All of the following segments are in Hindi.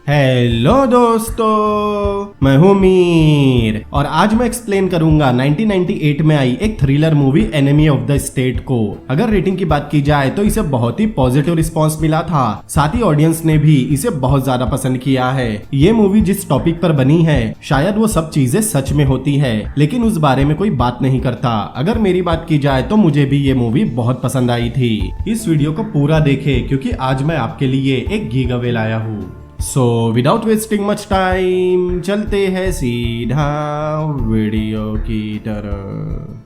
हेलो दोस्तों, मैं हूं मीर और आज मैं एक्सप्लेन करूंगा 1998 में आई एक thriller movie enemy of the state को। अगर रेटिंग की बात की जाए तो इसे बहुत ही पॉजिटिव रिस्पांस मिला था, साथ ही ऑडियंस ने भी इसे बहुत ज्यादा पसंद किया है। ये मूवी जिस टॉपिक पर बनी है शायद वो सब चीजें सच में होती है, लेकिन उस बारे में कोई बात नहीं करता। अगर मेरी बात की जाए तो मुझे भी ये मूवी बहुत पसंद आई थी। इस वीडियो को पूरा देखें क्योंकि आज मैं आपके लिए एक गिव अवे लाया हूँ। So without wasting much time चलते हैं सीधा वीडियो की तरफ।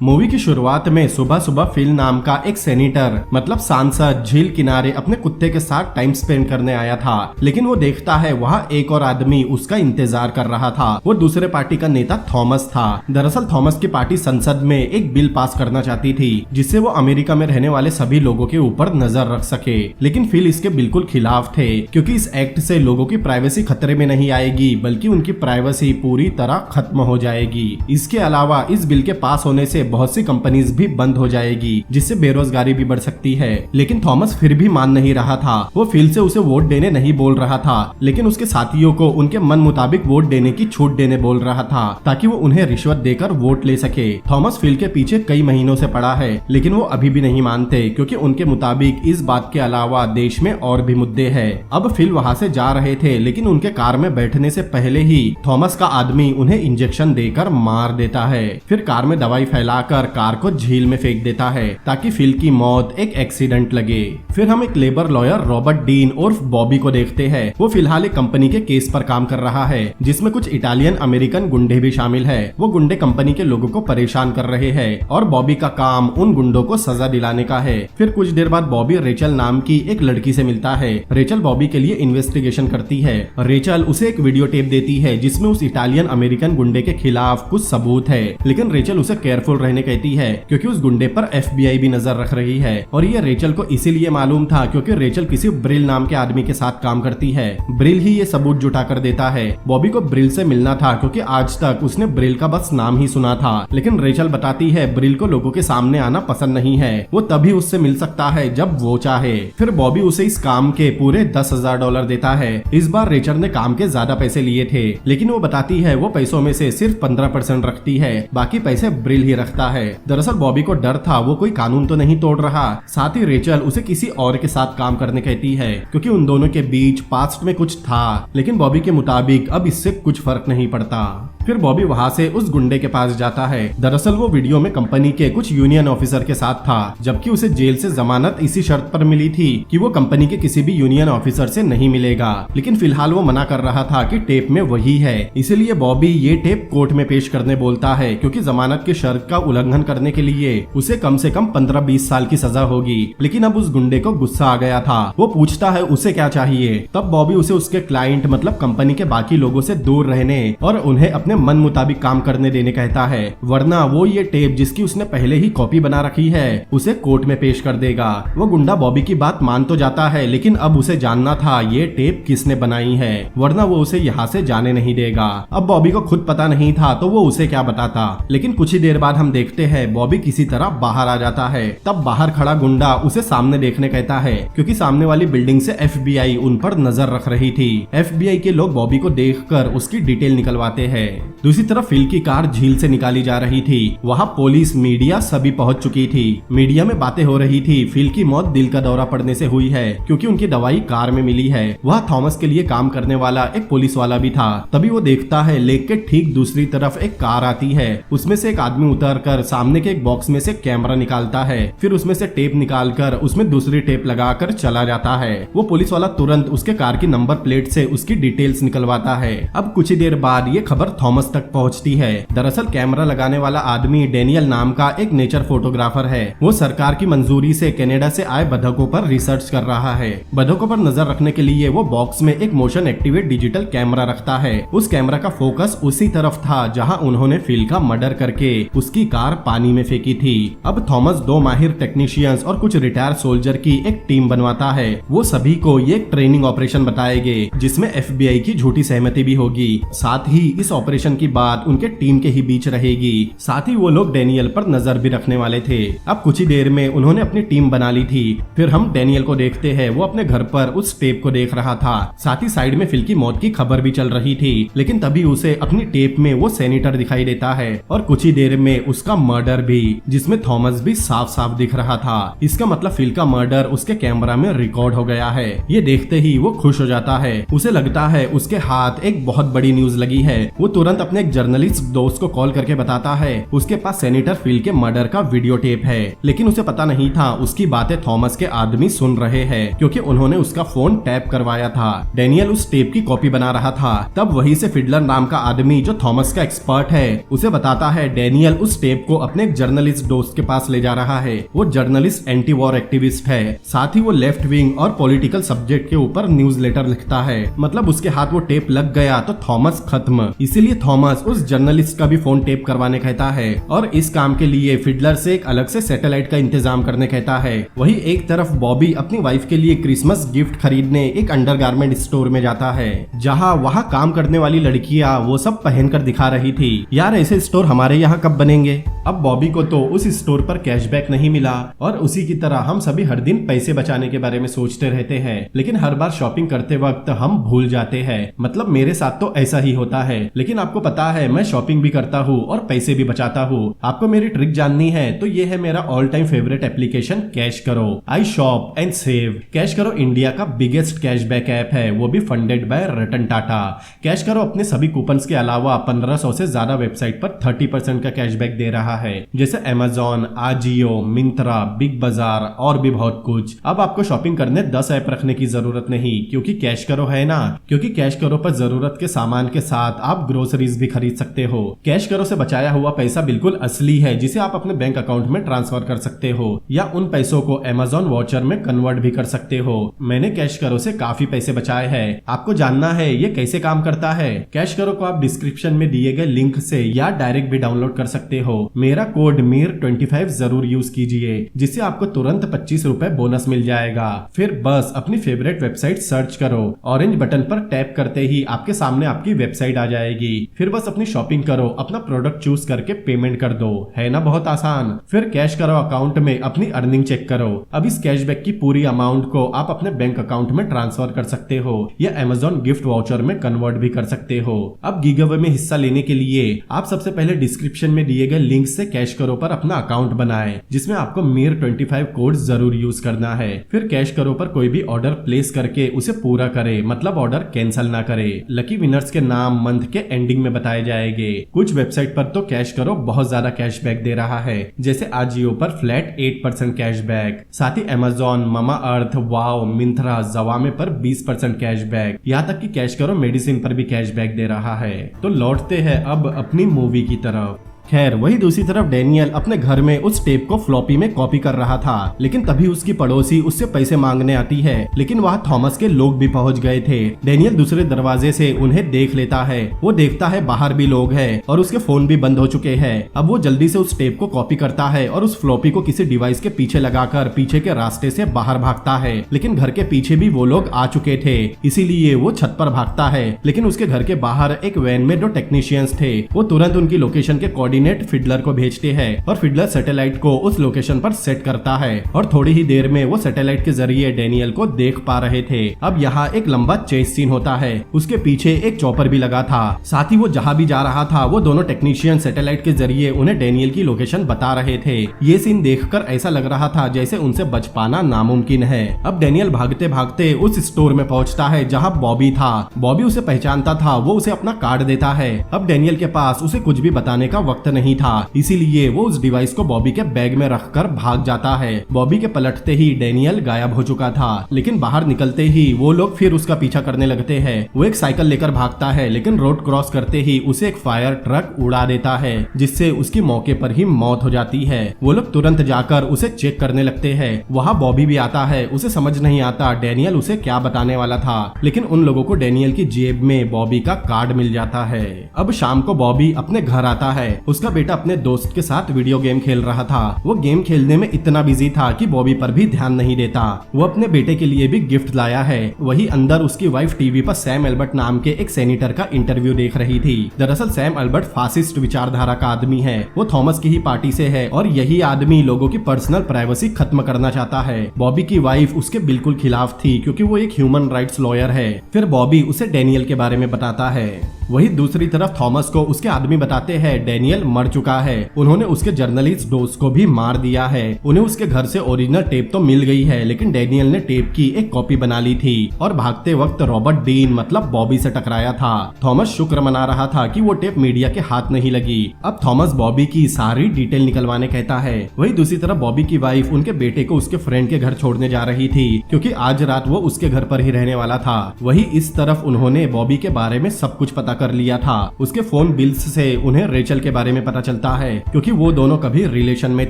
मूवी की शुरुआत में सुबह सुबह फिल नाम का एक सेनेटर मतलब सांसद झील किनारे अपने कुत्ते के साथ टाइम स्पेंड करने आया था, लेकिन वो देखता है वहाँ एक और आदमी उसका इंतजार कर रहा था। वो दूसरे पार्टी का नेता थॉमस था। दरअसल थॉमस की पार्टी संसद में एक बिल पास करना चाहती थी जिससे वो अमेरिका में रहने वाले सभी लोगों के ऊपर नजर रख सके, लेकिन फिल इसके बिल्कुल खिलाफ थे क्योंकि इस एक्ट से लोगों की प्राइवेसी खतरे में नहीं आएगी बल्कि उनकी प्राइवेसी पूरी तरह खत्म हो जाएगी। इसके अलावा इस बिल के पास होने से बहुत सी कंपनीज भी बंद हो जाएगी जिससे बेरोजगारी भी बढ़ सकती है। लेकिन थॉमस फिर भी मान नहीं रहा था। वो फिल से उसे वोट देने नहीं बोल रहा था, लेकिन उसके साथियों को उनके मन मुताबिक वोट देने की छूट देने बोल रहा था ताकि वो उन्हें रिश्वत देकर वोट ले सके। थॉमस फिल के पीछे कई महीनों से पड़ा है, लेकिन वो अभी भी नहीं मानते क्योंकि उनके मुताबिक इस बात के अलावा देश में और भी मुद्दे हैं। अब फिल वहाँ से जा रहे थे, लेकिन उनके कार में बैठने से पहले ही थॉमस का आदमी उन्हें इंजेक्शन देकर मार देता है। फिर कार में दवाई फैलाकर कार को झील में फेंक देता है ताकि फिल की मौत एक एक्सीडेंट लगे। फिर हम एक लेबर लॉयर रॉबर्ट डीन उर्फ बॉबी को देखते हैं। वो फिलहाल एक कंपनी के केस पर काम कर रहा है जिसमें कुछ इटालियन अमेरिकन गुंडे भी शामिल है। वो गुंडे कंपनी के लोगों को परेशान कर रहे हैं और बॉबी का काम उन गुंडों को सजा दिलाने का है। फिर कुछ देर बाद बॉबी रेचल नाम की एक लड़की से मिलता है। रेचल बॉबी के लिए इन्वेस्टिगेशन करती है। रेचल उसे एक वीडियो टेप देती है जिसमें उस इटालियन अमेरिकन गुंडे के खिलाफ कुछ सबूत है, लेकिन रेचल उसे केयरफुल रहने कहती है क्योंकि उस गुंडे पर FBI भी नजर रख रही है। और ये रेचल को इसीलिए मालूम था क्योंकि रेचल किसी ब्रिल नाम के आदमी के साथ काम करती है। ब्रिल ही ये सबूत जुटा कर देता है। बॉबी को ब्रिल से मिलना था क्योंकि आज तक उसने ब्रिल का बस नाम ही सुना था, लेकिन रेचल बताती है ब्रिल को लोगों के सामने आना पसंद नहीं है। वो तभी उससे मिल सकता है जब वो चाहे। फिर बॉबी उसे इस काम के पूरे $10,000 देता है। इस बार रेचल ने काम के ज्यादा पैसे लिए थे, लेकिन वो बताती है वो पैसों में से सिर्फ 15% रखती है, बाकी पैसे ब्रिल ही रखता है। दरअसल बॉबी को डर था वो कोई कानून तो नहीं तोड़ रहा। साथ ही रेचल उसे किसी और के साथ काम करने कहती है क्योंकि उन दोनों के बीच पास्ट में कुछ था, लेकिन बॉबी के मुताबिक अब इससे कुछ फर्क नहीं पड़ता। फिर बॉबी वहाँ से उस गुंडे के पास जाता है। दरअसल वो वीडियो में कंपनी के कुछ यूनियन ऑफिसर के साथ था, जबकि उसे जेल से जमानत इसी शर्त पर मिली थी कि वो कंपनी के किसी भी यूनियन ऑफिसर से नहीं मिलेगा। लेकिन फिलहाल वो मना कर रहा था कि टेप में वही है, इसीलिए बॉबी ये टेप कोर्ट में पेश करने बोलता है क्योंकि जमानत की शर्त का उल्लंघन करने के लिए उसे कम से कम 15-20 साल की सजा होगी। लेकिन अब उस गुंडे को गुस्सा आ गया था। वो पूछता है उसे क्या चाहिए। तब बॉबी उसे उसके क्लाइंट मतलब कंपनी के बाकी लोगों से दूर रहने और उन्हें अपने मन मुताबिक काम करने देने कहता है, वरना वो ये टेप जिसकी उसने पहले ही कॉपी बना रखी है उसे कोर्ट में पेश कर देगा। वो गुंडा बॉबी की बात मान तो जाता है, लेकिन अब उसे जानना था ये टेप किसने बनाई है, वरना वो उसे यहाँ से जाने नहीं देगा। अब बॉबी को खुद पता नहीं था तो वो उसे क्या बताता। लेकिन कुछ ही देर बाद हम देखते हैं बॉबी किसी तरह बाहर आ जाता है। तब बाहर खड़ा गुंडा उसे सामने देखने कहता है क्योंकि सामने वाली बिल्डिंग से FBI उन पर नजर रख रही थी। FBI के लोग बॉबी को देखकर उसकी डिटेल निकलवाते हैं। दूसरी तरफ फिल की कार झील से निकाली जा रही थी। वहाँ पुलिस मीडिया सभी पहुंच चुकी थी। मीडिया में बातें हो रही थी फिल की मौत दिल का दौरा पड़ने से हुई है क्योंकि उनकी दवाई कार में मिली है। वहाँ थॉमस के लिए काम करने वाला एक पुलिस वाला भी था। तभी वो देखता है लेक के ठीक दूसरी तरफ एक कार आती है। उसमें से एक आदमी उतर कर सामने के एक बॉक्स में से कैमरा निकालता है। फिर उसमें से टेप निकालकर उसमें दूसरी टेप लगाकर चला जाता है। वो पुलिस वाला तुरंत उसके कार की नंबर प्लेट से उसकी डिटेल्स निकलवाता है। अब कुछ ही देर बाद ये खबर थॉमस तक पहुंचती है। दरअसल कैमरा लगाने वाला आदमी डेनियल नाम का एक नेचर फोटोग्राफर है। वो सरकार की मंजूरी से कनाडा से आए बतखों पर रिसर्च कर रहा है। बतखों पर नजर रखने के लिए वो बॉक्स में एक मोशन एक्टिवेट डिजिटल कैमरा रखता है। उस कैमरा का फोकस उसी तरफ था जहाँ उन्होंने फिल का मर्डर करके उसकी कार पानी में फेंकी थी। अब थॉमस 2 माहिर टेक्नीशियंस और कुछ रिटायर सोल्जर की एक टीम बनवाता है। वो सभी को ये एक ट्रेनिंग ऑपरेशन बताएंगे जिसमें FBI की झूठी सहमति भी होगी। साथ ही इस ऑपरेशन की बात उनके टीम के ही बीच रहेगी। साथ ही वो लोग डेनियल पर नजर भी रखने वाले थे। अब कुछ ही देर में उन्होंने अपनी टीम बना ली थी। फिर हम डेनियल को देखते हैं, वो अपने घर पर उस टेप को देख रहा था। साथ ही साइड में फिल की मौत की खबर भी चल रही थी, लेकिन तभी उसे अपनी टेप में वो सेनेटर दिखाई देता है और कुछ ही देर में उसका मर्डर भी, जिसमें थॉमस भी साफ साफ दिख रहा था। इसका मतलब फिल का मर्डर उसके कैमरा में रिकॉर्ड हो गया है। ये देखते ही वो खुश हो जाता है। उसे लगता है उसके हाथ एक बहुत बड़ी न्यूज लगी है। वो तुरंत अपने एक जर्नलिस्ट दोस्त को कॉल करके बताता है उसके पास सेनेटर फिल के मर्डर का वीडियो टेप है। लेकिन उसे पता नहीं था उसकी बातें थॉमस के आदमी सुन रहे हैं, क्योंकि उन्होंने उसका फोन टैप करवाया था। डेनियल उस टेप की कॉपी बना रहा था। तब वहीं से फिडलर नाम का आदमी, जो थॉमस का एक्सपर्ट है, उसे बताता है डेनियल उस टेप को अपने एक जर्नलिस्ट दोस्त के पास ले जा रहा है। वो जर्नलिस्ट एंटी वॉर एक्टिविस्ट है। साथ ही वो लेफ्ट विंग और पॉलिटिकल सब्जेक्ट के ऊपर न्यूज लेटर लिखता है। मतलब उसके हाथ वो टेप लग गया तो थॉमस खत्म। इसीलिए थॉमस उस जर्नलिस्ट का भी फोन टेप करवाने कहता है और इस काम के लिए फिडलर से एक अलग से सैटेलाइट का इंतजाम करने कहता है। वही एक तरफ बॉबी अपनी वाइफ के लिए क्रिसमस गिफ्ट खरीदने एक अंडरगारमेंट स्टोर में जाता है, जहाँ वहाँ काम करने वाली लड़कियाँ वो सब पहनकर दिखा रही थी। यार ऐसे स्टोर हमारे यहाँ कब बनेंगे। अब बॉबी को तो उस स्टोर पर कैशबैक नहीं मिला और उसी की तरह हम सभी हर दिन पैसे बचाने के बारे में सोचते रहते हैं, लेकिन हर बार शॉपिंग करते वक्त हम भूल जाते हैं। मतलब मेरे साथ तो ऐसा ही होता है। लेकिन आपको पता है मैं शॉपिंग भी करता हूँ और पैसे भी बचाता हूँ। आपको मेरी ट्रिक जाननी है तो ये है मेरा all time favourite application cash करो। आई शॉप एंड सेव। कैश करो इंडिया का बिगेस्ट कैशबैक ऐप है, वो भी funded by Ratan Tata. Cash करो अपने सभी कूपन्स के अलावा 1500 से ज्यादा वेबसाइट पर 30% का कैशबैक दे रहा है, जैसे अमेजॉन, आजियो, मिंत्रा, बिग बाजार और भी बहुत कुछ। अब आपको शॉपिंग करने 10 ऐप रखने की जरूरत नहीं, क्योंकि कैश करो है ना। क्योंकि कैश करो पर जरूरत के सामान के साथ आप ग्रोसरीज भी खरीद सकते हो। कैश करो से बचाया हुआ पैसा बिल्कुल असली है, जिसे आप अपने बैंक अकाउंट में ट्रांसफर कर सकते हो या उन पैसों को अमेजॉन वाउचर में कन्वर्ट भी कर सकते हो। मैंने कैश करो से काफी पैसे बचाए हैं। आपको जानना है ये कैसे काम करता है? कैश करो को आप डिस्क्रिप्शन में दिए गए लिंक से या डायरेक्ट भी डाउनलोड कर सकते हो। मेरा कोड मीर25 जरूर यूज कीजिए, जिससे आपको तुरंत 25 रुपए बोनस मिल जाएगा। फिर बस अपनी फेवरेट वेबसाइट सर्च करो, ऑरेंज बटन पर टैप करते ही आपके सामने आपकी वेबसाइट आ जाएगी। फिर बस अपनी शॉपिंग करो, अपना प्रोडक्ट चूज करके पेमेंट कर दो। है ना बहुत आसान। फिर कैश करो अकाउंट में अपनी अर्निंग चेक करो। अब इस कैशबैक की पूरी अमाउंट को आप अपने बैंक अकाउंट में ट्रांसफर कर सकते हो या अमेजॉन गिफ्ट वाउचर में कन्वर्ट भी कर सकते हो। अब गिव अवे में हिस्सा लेने के लिए आप सबसे पहले डिस्क्रिप्शन में दिए गए लिंक से कैश करो पर अपना अकाउंट बनाएं, जिसमें आपको मीर25 कोड जरूर यूज करना है। फिर कैश करो पर कोई भी ऑर्डर प्लेस करके उसे पूरा करे, मतलब ऑर्डर कैंसिल ना करे। लकी विनर्स के नाम मंथ के एंडिंग में बताए जाएंगे। कुछ वेबसाइट पर तो कैश करो बहुत ज्यादा कैशबैक दे रहा है, जैसे आजियो पर फ्लैट 8% कैशबैक। साथ ही अमेजॉन, मामा अर्थ, वाव, मिंत्रा, जवामे पर 20% कैशबैक। यहाँ तक कि कैश करो मेडिसिन पर भी कैशबैक दे रहा है। तो लौटते हैं अब अपनी मूवी की तरफ। खैर वही दूसरी तरफ डेनियल अपने घर में उस टेप को फ्लॉपी में कॉपी कर रहा था, लेकिन तभी उसकी पड़ोसी उससे पैसे मांगने आती है। लेकिन वहाँ थॉमस के लोग भी पहुँच गए थे। डेनियल दूसरे दरवाजे से उन्हें देख लेता है। वो देखता है बाहर भी लोग हैं और उसके फोन भी बंद हो चुके हैं। अब वो जल्दी से उस टेप को कॉपी करता है और उस फ्लॉपी को किसी डिवाइस के पीछे लगाकर पीछे के रास्ते से बाहर भागता है। लेकिन घर के पीछे भी वो लोग आ चुके थे, इसीलिए वो छत पर भागता है। लेकिन उसके घर के बाहर एक वैन में 2 टेक्नीशियंस थे। वो तुरंत उनकी लोकेशन के कोऑर्डिनेट फिडलर को भेजते हैं और फिडलर सैटेलाइट को उस लोकेशन पर सेट करता है और थोड़ी ही देर में वो सैटेलाइट के जरिए डेनियल को देख पा रहे थे। अब यहाँ एक लंबा चेस सीन होता है। उसके पीछे एक चॉपर भी लगा था। साथ ही वो जहाँ भी जा रहा था वो दोनों टेक्नीशियन सैटेलाइट के जरिए उन्हें डेनियल की लोकेशन बता रहे थे। ये सीन देखकर ऐसा लग रहा था जैसे उनसे बच पाना नामुमकिन है। अब डेनियल भागते भागते उस स्टोर में पहुँचता है जहाँ बॉबी था। बॉबी उसे पहचानता था। वो उसे अपना कार्ड देता है। अब डेनियल के पास उसे कुछ भी बताने का वक्त नहीं था, इसीलिए वो उस डिवाइस को बॉबी के बैग में रखकर भाग जाता है। बॉबी के पलटते ही डेनियल गायब हो चुका था, लेकिन बाहर निकलते ही वो लोग फिर उसका पीछा करने लगते हैं। वो एक साइकिल लेकर भागता है, लेकिन रोड क्रॉस करते ही उसे एक फायर ट्रक उड़ा देता है, जिससे उसकी मौके पर ही मौत हो जाती है। वो लोग तुरंत जाकर उसे चेक करने लगते हैं। वहाँ बॉबी भी आता है। उसे समझ नहीं आता डेनियल उसे क्या बताने वाला था, लेकिन उन लोगों को डेनियल की जेब में बॉबी का कार्ड मिल जाता है। अब शाम को बॉबी अपने घर आता है। उसका बेटा अपने दोस्त के साथ वीडियो गेम खेल रहा था। वो गेम खेलने में इतना बिजी था कि बॉबी पर भी ध्यान नहीं देता। वो अपने बेटे के लिए भी गिफ्ट लाया है। वही अंदर उसकी वाइफ टीवी पर सैम एल्बर्ट नाम के एक सेनेटर का इंटरव्यू देख रही थी। दरअसल सैम एल्बर्ट फासिस्ट विचारधारा का आदमी है। वो थॉमस की ही पार्टी से है और यही आदमी लोगों की पर्सनल प्राइवेसी खत्म करना चाहता है। बॉबी की वाइफ उसके बिल्कुल खिलाफ थी क्योंकि वो एक ह्यूमन राइट्स लॉयर है। फिर बॉबी उसे डेनियल के बारे में बताता है। वही दूसरी तरफ थॉमस को उसके आदमी बताते हैं डेनियल मर चुका है। उन्होंने उसके जर्नलिस्ट दोस्त को भी मार दिया है। उन्हें उसके घर से ओरिजिनल टेप तो मिल गई है, लेकिन डेनियल ने टेप की एक कॉपी बना ली थी और भागते वक्त रॉबर्ट डीन मतलब बॉबी से टकराया था। थॉमस शुक्र मना रहा था कि वो टेप मीडिया के हाथ नहीं लगी। अब थॉमस बॉबी की सारी डिटेल निकलवाने कहता है। वही दूसरी तरफ बॉबी की वाइफ उनके बेटे को उसके फ्रेंड के घर छोड़ने जा रही थी क्योंकि आज रात वो उसके घर पर ही रहने वाला था। वही इस तरफ उन्होंने बॉबी के बारे में सब कुछ पता कर लिया था। उसके फोन बिल्स से उन्हें रेचल के बारे में पता चलता है क्योंकि वो दोनों कभी रिलेशन में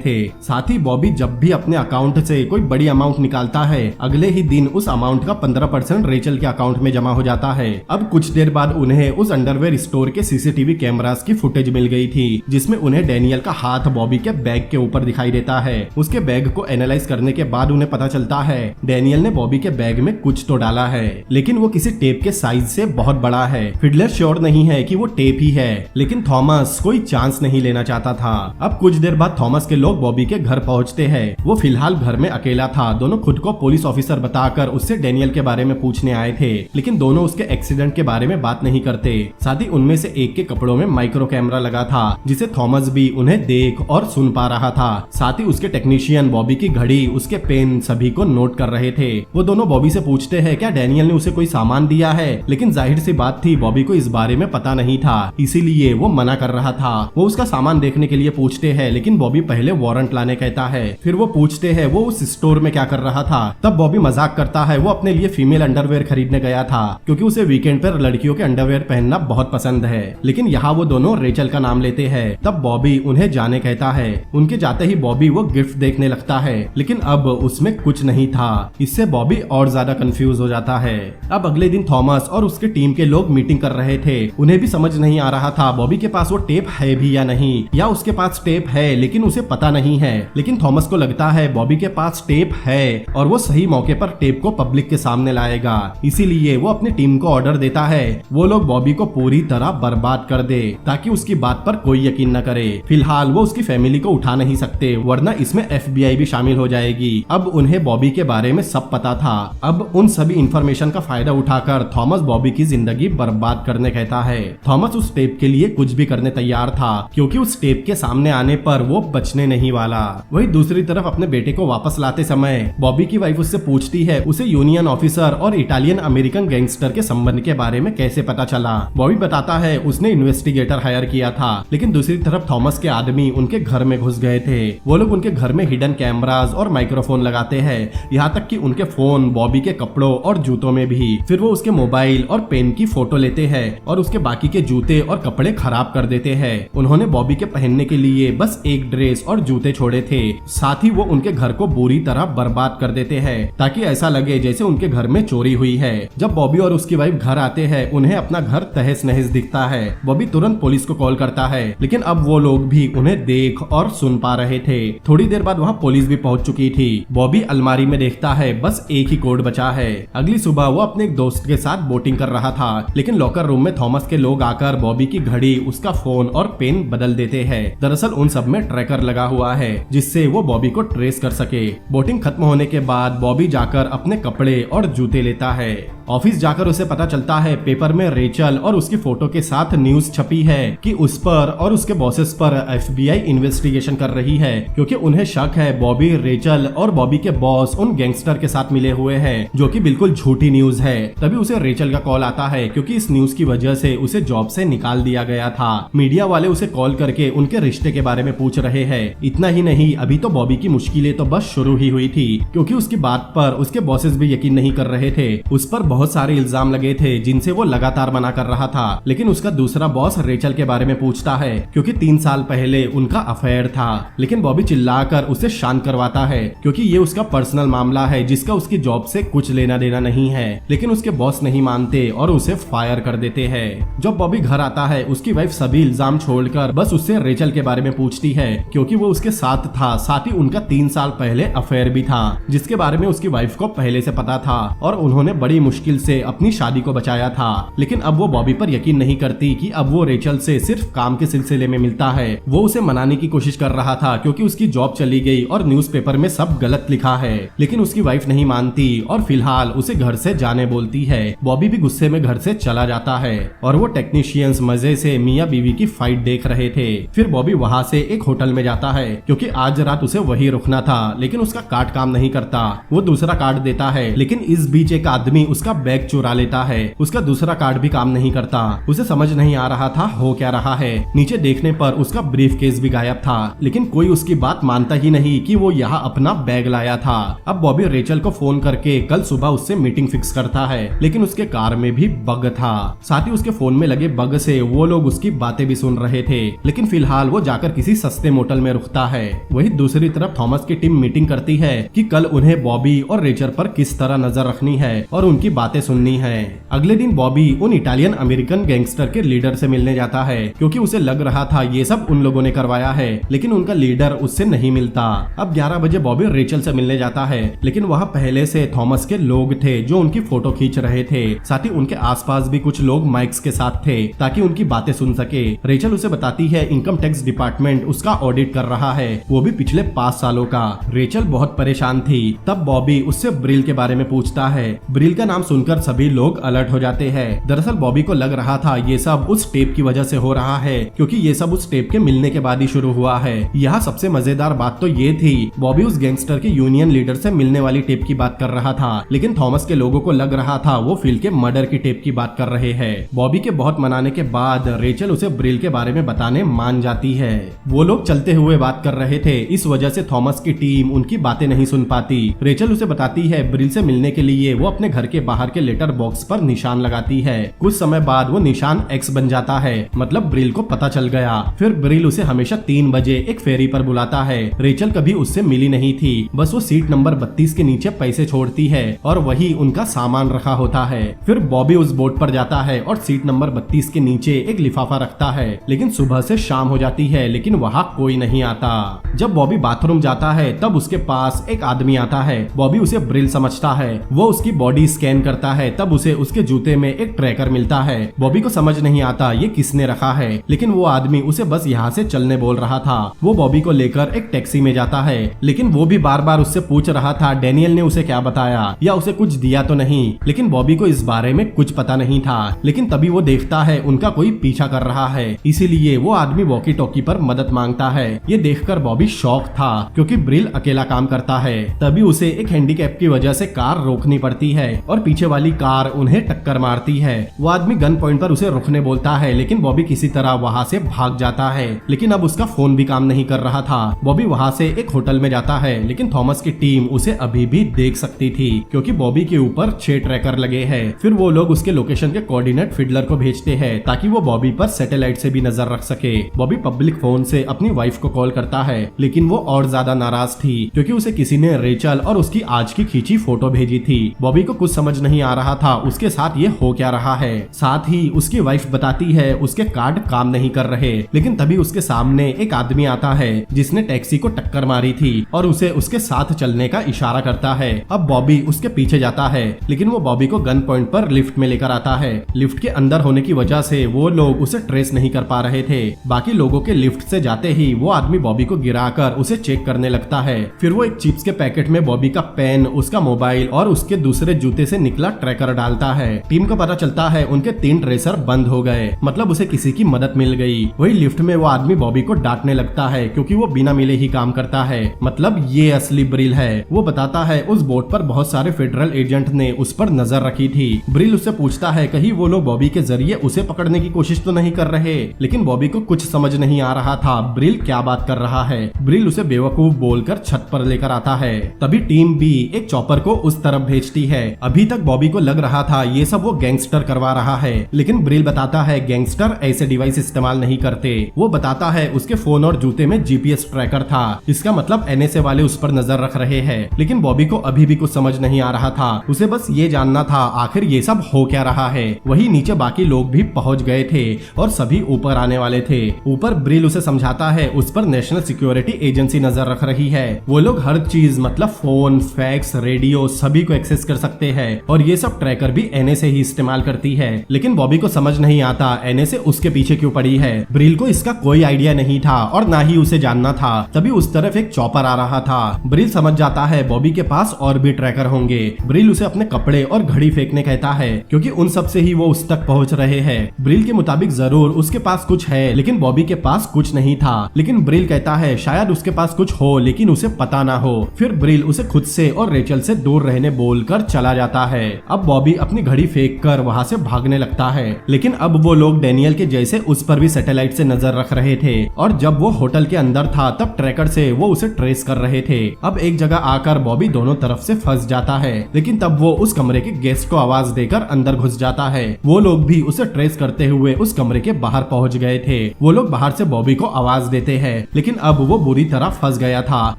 थे। साथ ही बॉबी जब भी अपने अकाउंट से कोई बड़ी अमाउंट निकालता है, अगले ही दिन उस अमाउंट का 15% रेचल के अकाउंट में जमा हो जाता है। अब कुछ देर बाद उन्हें उस अंडरवेयर स्टोर के सीसीटीवी कैमरास की फुटेज मिल गई थी जिसमें उन्हें डेनियल का हाथ बॉबी के बैग के ऊपर दिखाई देता है। उसके बैग को एनालाइज करने के बाद उन्हें पता चलता है डेनियल ने बॉबी के बैग में कुछ तो डाला है, लेकिन वो किसी टेप के साइज से बहुत बड़ा है। फिडलर श्योर नहीं है कि वो टेप ही है, लेकिन थॉमस कोई चांस नहीं लेना चाहता था। अब कुछ देर बाद थॉमस के लोग बॉबी के घर पहुंचते हैं। वो फिलहाल घर में अकेला था। दोनों खुद को पुलिस ऑफिसर बताकर उससे डेनियल के बारे में पूछने आए थे, लेकिन दोनों उसके एक्सीडेंट के बारे में बात नहीं करते। साथ ही उनमें से एक के कपड़ों में माइक्रो कैमरा लगा था जिसे थॉमस भी उन्हें देख और सुन पा रहा था। साथ ही उसके टेक्नीशियन बॉबी की घड़ी, उसके पेन सभी को नोट कर रहे थे। वो दोनों बॉबी से पूछते हैं क्या डेनियल ने उसे कोई सामान दिया है, लेकिन जाहिर सी बात थी बॉबी को इस बारे में पता नहीं था, इसीलिए वो मना कर रहा था। वो उसका सामान देखने के लिए पूछते हैं, लेकिन बॉबी पहले वारंट लाने कहता है। फिर वो पूछते हैं वो उस स्टोर में क्या कर रहा था। तब बॉबी मजाक करता है वो अपने लिए फीमेल अंडरवेयर खरीदने गया था क्योंकि उसे वीकेंड पर लड़कियों के अंडरवेयर पहनना बहुत पसंद है। लेकिन यहाँ वो दोनों रेचल का नाम लेते हैं। तब बॉबी उन्हें जाने कहता है। उनके जाते ही बॉबी वो गिफ्ट देखने लगता है, लेकिन अब उसमें कुछ नहीं था। इससे बॉबी और ज्यादा कंफ्यूज हो जाता है। अब अगले दिन थॉमस और उसके टीम के लोग मीटिंग कर रहे थे। उन्हें भी समझ नहीं आ रहा था बॉबी के पास वो टेप है भी या नहीं, या उसके पास टेप है लेकिन उसे पता नहीं है। लेकिन थॉमस को लगता है बॉबी के पास टेप है और वो सही मौके पर टेप को पब्लिक के सामने लाएगा। इसीलिए वो अपनी टीम को ऑर्डर देता है वो लोग बॉबी को पूरी तरह बर्बाद कर दे ताकि उसकी बात पर कोई यकीन न करे। फिलहाल वो उसकी फैमिली को उठा नहीं सकते, वरना इसमें FBI भी शामिल हो जाएगी। अब उन्हें बॉबी के बारे में सब पता था। अब उन सभी इंफॉर्मेशन का फायदा उठाकर थॉमस बॉबी की जिंदगी बर्बाद करने कहता है। थॉमस उस टेप के लिए कुछ भी करने तैयार था क्योंकि उस टेप के सामने आने पर वो बचने नहीं वाला। वही दूसरी तरफ अपने बेटे को वापस लाते समय बॉबी की वाइफ उससे पूछती है उसे यूनियन ऑफिसर और इटालियन अमेरिकन गैंगस्टर के संबंध के बारे में कैसे पता चला। बॉबी बताता है उसने इन्वेस्टिगेटर हायर किया था, लेकिन दूसरी तरफ थॉमस के आदमी उनके घर में घुस गए थे। वो लोग उनके घर में हिडन कैमरास और माइक्रोफोन लगाते हैं, यहाँ तक कि उनके फोन बॉबी के कपड़ों और जूतों में भी। फिर वो उसके मोबाइल और पेन की फोटो लेते हैं और उसके बाकी के जूते और कपड़े खराब कर देते हैं। उन्होंने बॉबी के पहनने के लिए बस एक ड्रेस और जूते छोड़े थे। साथ ही वो उनके घर को बुरी तरह बर्बाद कर देते हैं ताकि ऐसा लगे जैसे उनके घर में चोरी हुई है। जब बॉबी और उसकी वाइफ घर आते हैं उन्हें अपना घर तहस नहस दिखता है। बॉबी तुरंत पुलिस को कॉल करता है, लेकिन अब वो लोग भी उन्हें देख और सुन पा रहे थे। थोड़ी देर बाद वहाँ पुलिस भी पहुंच चुकी थी। बॉबी अलमारी में देखता है बस एक ही कोड बचा है। अगली सुबह वो अपने एक दोस्त के साथ बोटिंग कर रहा था, लेकिन लॉकर रूम में थॉमस के लोग आकर बॉबी की घड़ी, उसका फोन और पेन बदल देते हैं। दरअसल उन सब में ट्रैकर लगा हुआ है जिससे वो बॉबी को ट्रेस कर सके। बोटिंग खत्म होने के बाद बॉबी जाकर अपने कपड़े और जूते लेता है। ऑफिस जाकर उसे पता चलता है पेपर में रेचल और उसकी फोटो के साथ न्यूज छपी है कि उस पर और उसके बॉसेस पर FBI इन्वेस्टिगेशन कर रही है क्योंकि उन्हें शक है बॉबी, रेचल और बॉबी के बॉस उन गैंगस्टर के साथ मिले हुए हैं, जो कि बिल्कुल झूठी न्यूज है। तभी उसे रेचल का कॉल आता है क्योंकि इस न्यूज की वजह से उसे जॉब से निकाल दिया गया था। मीडिया वाले उसे कॉल करके उनके रिश्ते के बारे में पूछ रहे हैं। इतना ही नहीं, अभी तो बॉबी की मुश्किलें तो बस शुरू ही हुई थी क्योंकि उसकी बात पर उसके बॉसेस भी यकीन नहीं कर रहे थे। उस पर बहुत सारे इल्जाम लगे थे जिनसे वो लगातार मना कर रहा था, लेकिन उसका दूसरा बॉस रेचल के बारे में पूछता है क्योंकि 3 साल पहले उनका अफेयर था। लेकिन बॉबी चिल्लाकर उसे शांत करवाता है क्योंकि ये उसका पर्सनल मामला है जिसका उसकी जॉब से कुछ लेना देना नहीं है। लेकिन उसके बॉस नहीं मानते और उसे फायर कर देते हैं। जब बॉबी घर आता है उसकी वाइफ सभी इल्जाम छोड़कर बस उससे रेचल के बारे में पूछती है क्योंकि वो उसके साथ था, साथ ही उनका 3 साल पहले अफेयर भी था जिसके बारे में उसकी वाइफ को पहले से पता था और उन्होंने बड़ी मुश्किल से अपनी शादी को बचाया था। लेकिन अब वो बॉबी पर यकीन नहीं करती कि अब वो रेचल से सिर्फ काम के सिलसिले में मिलता है। वो उसे मनाने की कोशिश कर रहा था क्योंकि उसकी जॉब चली गई और न्यूज़पेपर में सब गलत लिखा है, लेकिन उसकी वाइफ नहीं मानती और फिलहाल उसे घर से जाने बोलती है। बॉबी भी गुस्से में घर से चला जाता है और वो टेक्नीशियंस मजे से मियां बीवी की फाइट देख रहे थे। फिर बॉबी वहाँ से एक होटल में जाता है क्योंकि आज रात उसे वही रुकना था, लेकिन उसका कार्ड काम नहीं करता। वो दूसरा कार्ड देता है, लेकिन इस बीच एक आदमी उसका बैग चुरा लेता है। उसका दूसरा कार्ड भी काम नहीं करता। उसे समझ नहीं आ रहा था हो क्या रहा है। नीचे देखने पर उसका ब्रीफ केस भी गायब था, लेकिन कोई उसकी बात मानता ही नहीं कि वो यहाँ अपना बैग लाया था। अब बॉबी रेचल को फोन करके कल सुबह उससे मीटिंग फिक्स करता है, लेकिन उसके कार में भी बग था। साथ ही उसके फोन में लगे बग से वो लोग उसकी बातें भी सुन रहे थे। लेकिन फिलहाल वो जाकर किसी सस्ते मोटल में रुकता है। वही दूसरी तरफ थॉमस की टीम मीटिंग करती है कि कल उन्हें बॉबी और रेचल पर किस तरह नजर रखनी है और उनकी बातें सुननी है। अगले दिन बॉबी उन इटालियन अमेरिकन गैंगस्टर के लीडर से मिलने जाता है क्योंकि उसे लग रहा था ये सब उन लोगों ने करवाया है, लेकिन उनका लीडर उससे नहीं मिलता। अब 11 बजे बॉबी रेचल से मिलने जाता है, लेकिन वहाँ पहले से थॉमस के लोग थे जो उनकी फोटो खींच रहे थे। साथ ही उनके आसपास भी कुछ लोग माइक्स के साथ थे ताकि उनकी बातें सुन सके। रेचल उसे बताती है इनकम टैक्स डिपार्टमेंट उसका ऑडिट कर रहा है, वो भी पिछले 5 सालों का। रेचल बहुत परेशान थी। तब बॉबी उससे ब्रिल के बारे में पूछता है। ब्रिल का नाम सुनकर सभी लोग अलर्ट हो जाते हैं। दरअसल बॉबी को लग रहा था ये सब उस टेप की वजह से हो रहा है क्योंकि ये सब उस टेप के मिलने के बाद ही शुरू हुआ है। यहाँ सबसे मजेदार बात तो ये थी, बॉबी उस गैंगस्टर के यूनियन लीडर से मिलने वाली टेप की बात कर रहा था, लेकिन थॉमस के लोगों को लग रहा था वो फिल के मर्डर की टेप की बात कर रहे हैं। बॉबी के बहुत मनाने के बाद रेचल उसे ब्रिल के बारे में बताने मान जाती है। वो लोग चलते हुए बात कर रहे थे, इस वजह से थॉमस की टीम उनकी बातें नहीं सुन पाती। रेचल उसे बताती है ब्रिल से मिलने के लिए वो अपने घर के बाहर के लेटर बॉक्स पर निशान लगाती है। कुछ समय बाद वो निशान एक्स बन जाता है, मतलब ब्रिल को पता चल गया। फिर ब्रिल उसे हमेशा 3 बजे एक फेरी पर बुलाता है। रेचल कभी उससे मिली नहीं थी, बस वो सीट नंबर 32 के नीचे पैसे छोड़ती है और वही उनका सामान रखा होता है। फिर बॉबी उस बोट पर जाता है और सीट नंबर 32 के नीचे एक लिफाफा रखता है, लेकिन सुबह से शाम हो जाती है लेकिन वहाँ कोई नहीं आता। जब बॉबी बाथरूम जाता है तब उसके पास एक आदमी आता है। बॉबी उसे ब्रिल समझता है। वो उसकी बॉडी स्कैन करता है, तब उसे उसके जूते में एक ट्रैकर मिलता है। बॉबी को समझ नहीं आता ये किसने रखा है, लेकिन वो आदमी उसे बस यहाँ से चलने बोल रहा था। वो बॉबी को लेकर एक टैक्सी में जाता है, लेकिन वो भी बार बार उससे पूछ रहा था डेनियल ने उसे क्या बताया या उसे कुछ दिया तो नहीं, लेकिन बॉबी को इस बारे में कुछ पता नहीं था। लेकिन तभी वो देखता है उनका कोई पीछा कर रहा है, इसीलिए वो आदमी वॉकी टॉकी पर मदद मांगता है। ये देखकर बॉबी शॉक था क्योंकि ब्रिल अकेला काम करता है। तभी उसे एक हैंडीकैप की वजह से कार रोकनी पड़ती है और पीछे वाली कार उन्हें टक्कर मारती है। वो आदमी गन पॉइंट पर उसे रुकने बोलता है, लेकिन बॉबी किसी तरह वहाँ से भाग जाता है। लेकिन अब उसका फोन भी काम नहीं कर रहा था। बॉबी वहाँ से एक होटल में जाता है, लेकिन थॉमस की टीम उसे अभी भी देख सकती थी क्योंकि बॉबी के ऊपर 6 ट्रैकर लगे हैं। फिर वो लोग उसके लोकेशन के कोऑर्डिनेट फिडलर को भेजते हैं ताकि वो बॉबी पर सैटेलाइट से भी नजर रख सके। बॉबी पब्लिक फोन से अपनी वाइफ को कॉल करता है, लेकिन वो और ज्यादा नाराज थी क्योंकि उसे किसी ने रेचल और उसकी आज की खींची फोटो भेजी थी। बॉबी को कुछ समझ नहीं आ रहा था उसके साथ ये हो क्या रहा है। साथ ही उसकी वाइफ बताती है उसके कार्ड काम नहीं कर रहे, लेकिन तभी उसके सामने एक आदमी आता है जिसने टैक्सी को टक्कर मारी थी और उसे उसके साथ चलने का इशारा करता है। अब बॉबी उसके पीछे जाता है, लेकिन वो बॉबी को गन पॉइंट पर लिफ्ट में लेकर आता है। लिफ्ट के अंदर होने की वजह से वो लोग उसे ट्रेस नहीं कर पा रहे थे। बाकी लोगों के लिफ्ट से जाते ही वो आदमी बॉबी को गिराकर उसे चेक करने लगता है। फिर वो एक चिप्स के पैकेट में बॉबी का पेन, उसका मोबाइल और उसके दूसरे जूते से निकला ट्रैकर डालता है। टीम को पता चलता है उनके 3 ट्रेसर बंद हो गए, मतलब उसे किसी की मदद मिल गई। वही लिफ्ट में वो आदमी बॉबी को डांटने लगता है क्योंकि वो बिना मिले ही काम करता है, मतलब ये असली ब्रिल है। वो बताता है उस बोट पर बहुत सारे फेडरल एजेंट ने उस पर नजर रखी थी। ब्रिल उससे पूछता है कहीं वो लोग बॉबी के जरिए उसे पकड़ने की कोशिश तो नहीं कर रहे, लेकिन बॉबी को कुछ समझ नहीं आ रहा था ब्रिल क्या बात कर रहा है। ब्रिल उसे बेवकूफ बोलकर छत पर लेकर आता है। तभी टीम बी एक चॉपर को उस तरफ भेजती है। अभी तक बॉबी को लग रहा था ये सब वो गैंगस्टर करवा रहा है, लेकिन ब्रिल बताता है गैंगस्टर ऐसे डिवाइस इस्तेमाल नहीं करते। वो बताता है उसके फोन और जूते में जीपीएस ट्रैकर था, इसका मतलब एनएसए वाले उस पर नजर रख रहे हैं। लेकिन बॉबी को अभी भी कुछ समझ नहीं आ रहा था, उसे बस ये जानना था आखिर ये सब हो क्या रहा है। वही नीचे बाकी लोग भी पहुंच गए थे और सभी ऊपर आने वाले थे। ऊपर ब्रिल उसे समझाता है उस पर नेशनल सिक्योरिटी एजेंसी नजर रख रही है, वो लोग हर चीज मतलब फोन, फैक्स, रेडियो सभी को एक्सेस कर सकते हैं और ये सब ट्रैकर भी एनएसए ही इस्तेमाल करती है। लेकिन बॉबी को समझ नहीं आता एनएसए उसके पीछे क्यों पड़ी है। ब्रिल को इसका कोई आइडिया नहीं था और ना ही उसे जानना था। तभी उस तरफ एक चॉपर आ रहा था। ब्रिल समझ जाता है बॉबी के पास और भी ट्रैकर होंगे। ब्रिल उसे अपने कपड़े और घड़ी फेंकने कहता है क्योंकि उन सब से ही वो उस तक पहुंच रहे हैं। ब्रिल के मुताबिक जरूर उसके पास कुछ है, लेकिन बॉबी के पास कुछ नहीं था। लेकिन ब्रिल कहता है शायद उसके पास कुछ हो लेकिन उसे पता ना हो। फिर ब्रिल उसे खुद से और रेचल से दूर रहने बोलकर चला जाता है। अब बॉबी अपनी घड़ी फेंक कर वहाँ से भागने लगता है, लेकिन अब वो लोग डेनियल के जैसे उस पर भी सैटेलाइट से नजर रख रहे थे और जब वो होटल के अंदर था तब ट्रैकर से वो उसे ट्रेस कर रहे थे। अब एक जगह आकर बॉबी दोनों तरफ से फंस जाता है, लेकिन तब वो उस कमरे के गेस्ट को आवाज देकर अंदर घुस जाता है। वो लोग भी उसे ट्रेस करते हुए उस कमरे के बाहर पहुंच गए थे। वो लोग बाहर से बॉबी को आवाज देते हैं, लेकिन अब वो बुरी तरह फंस गया था।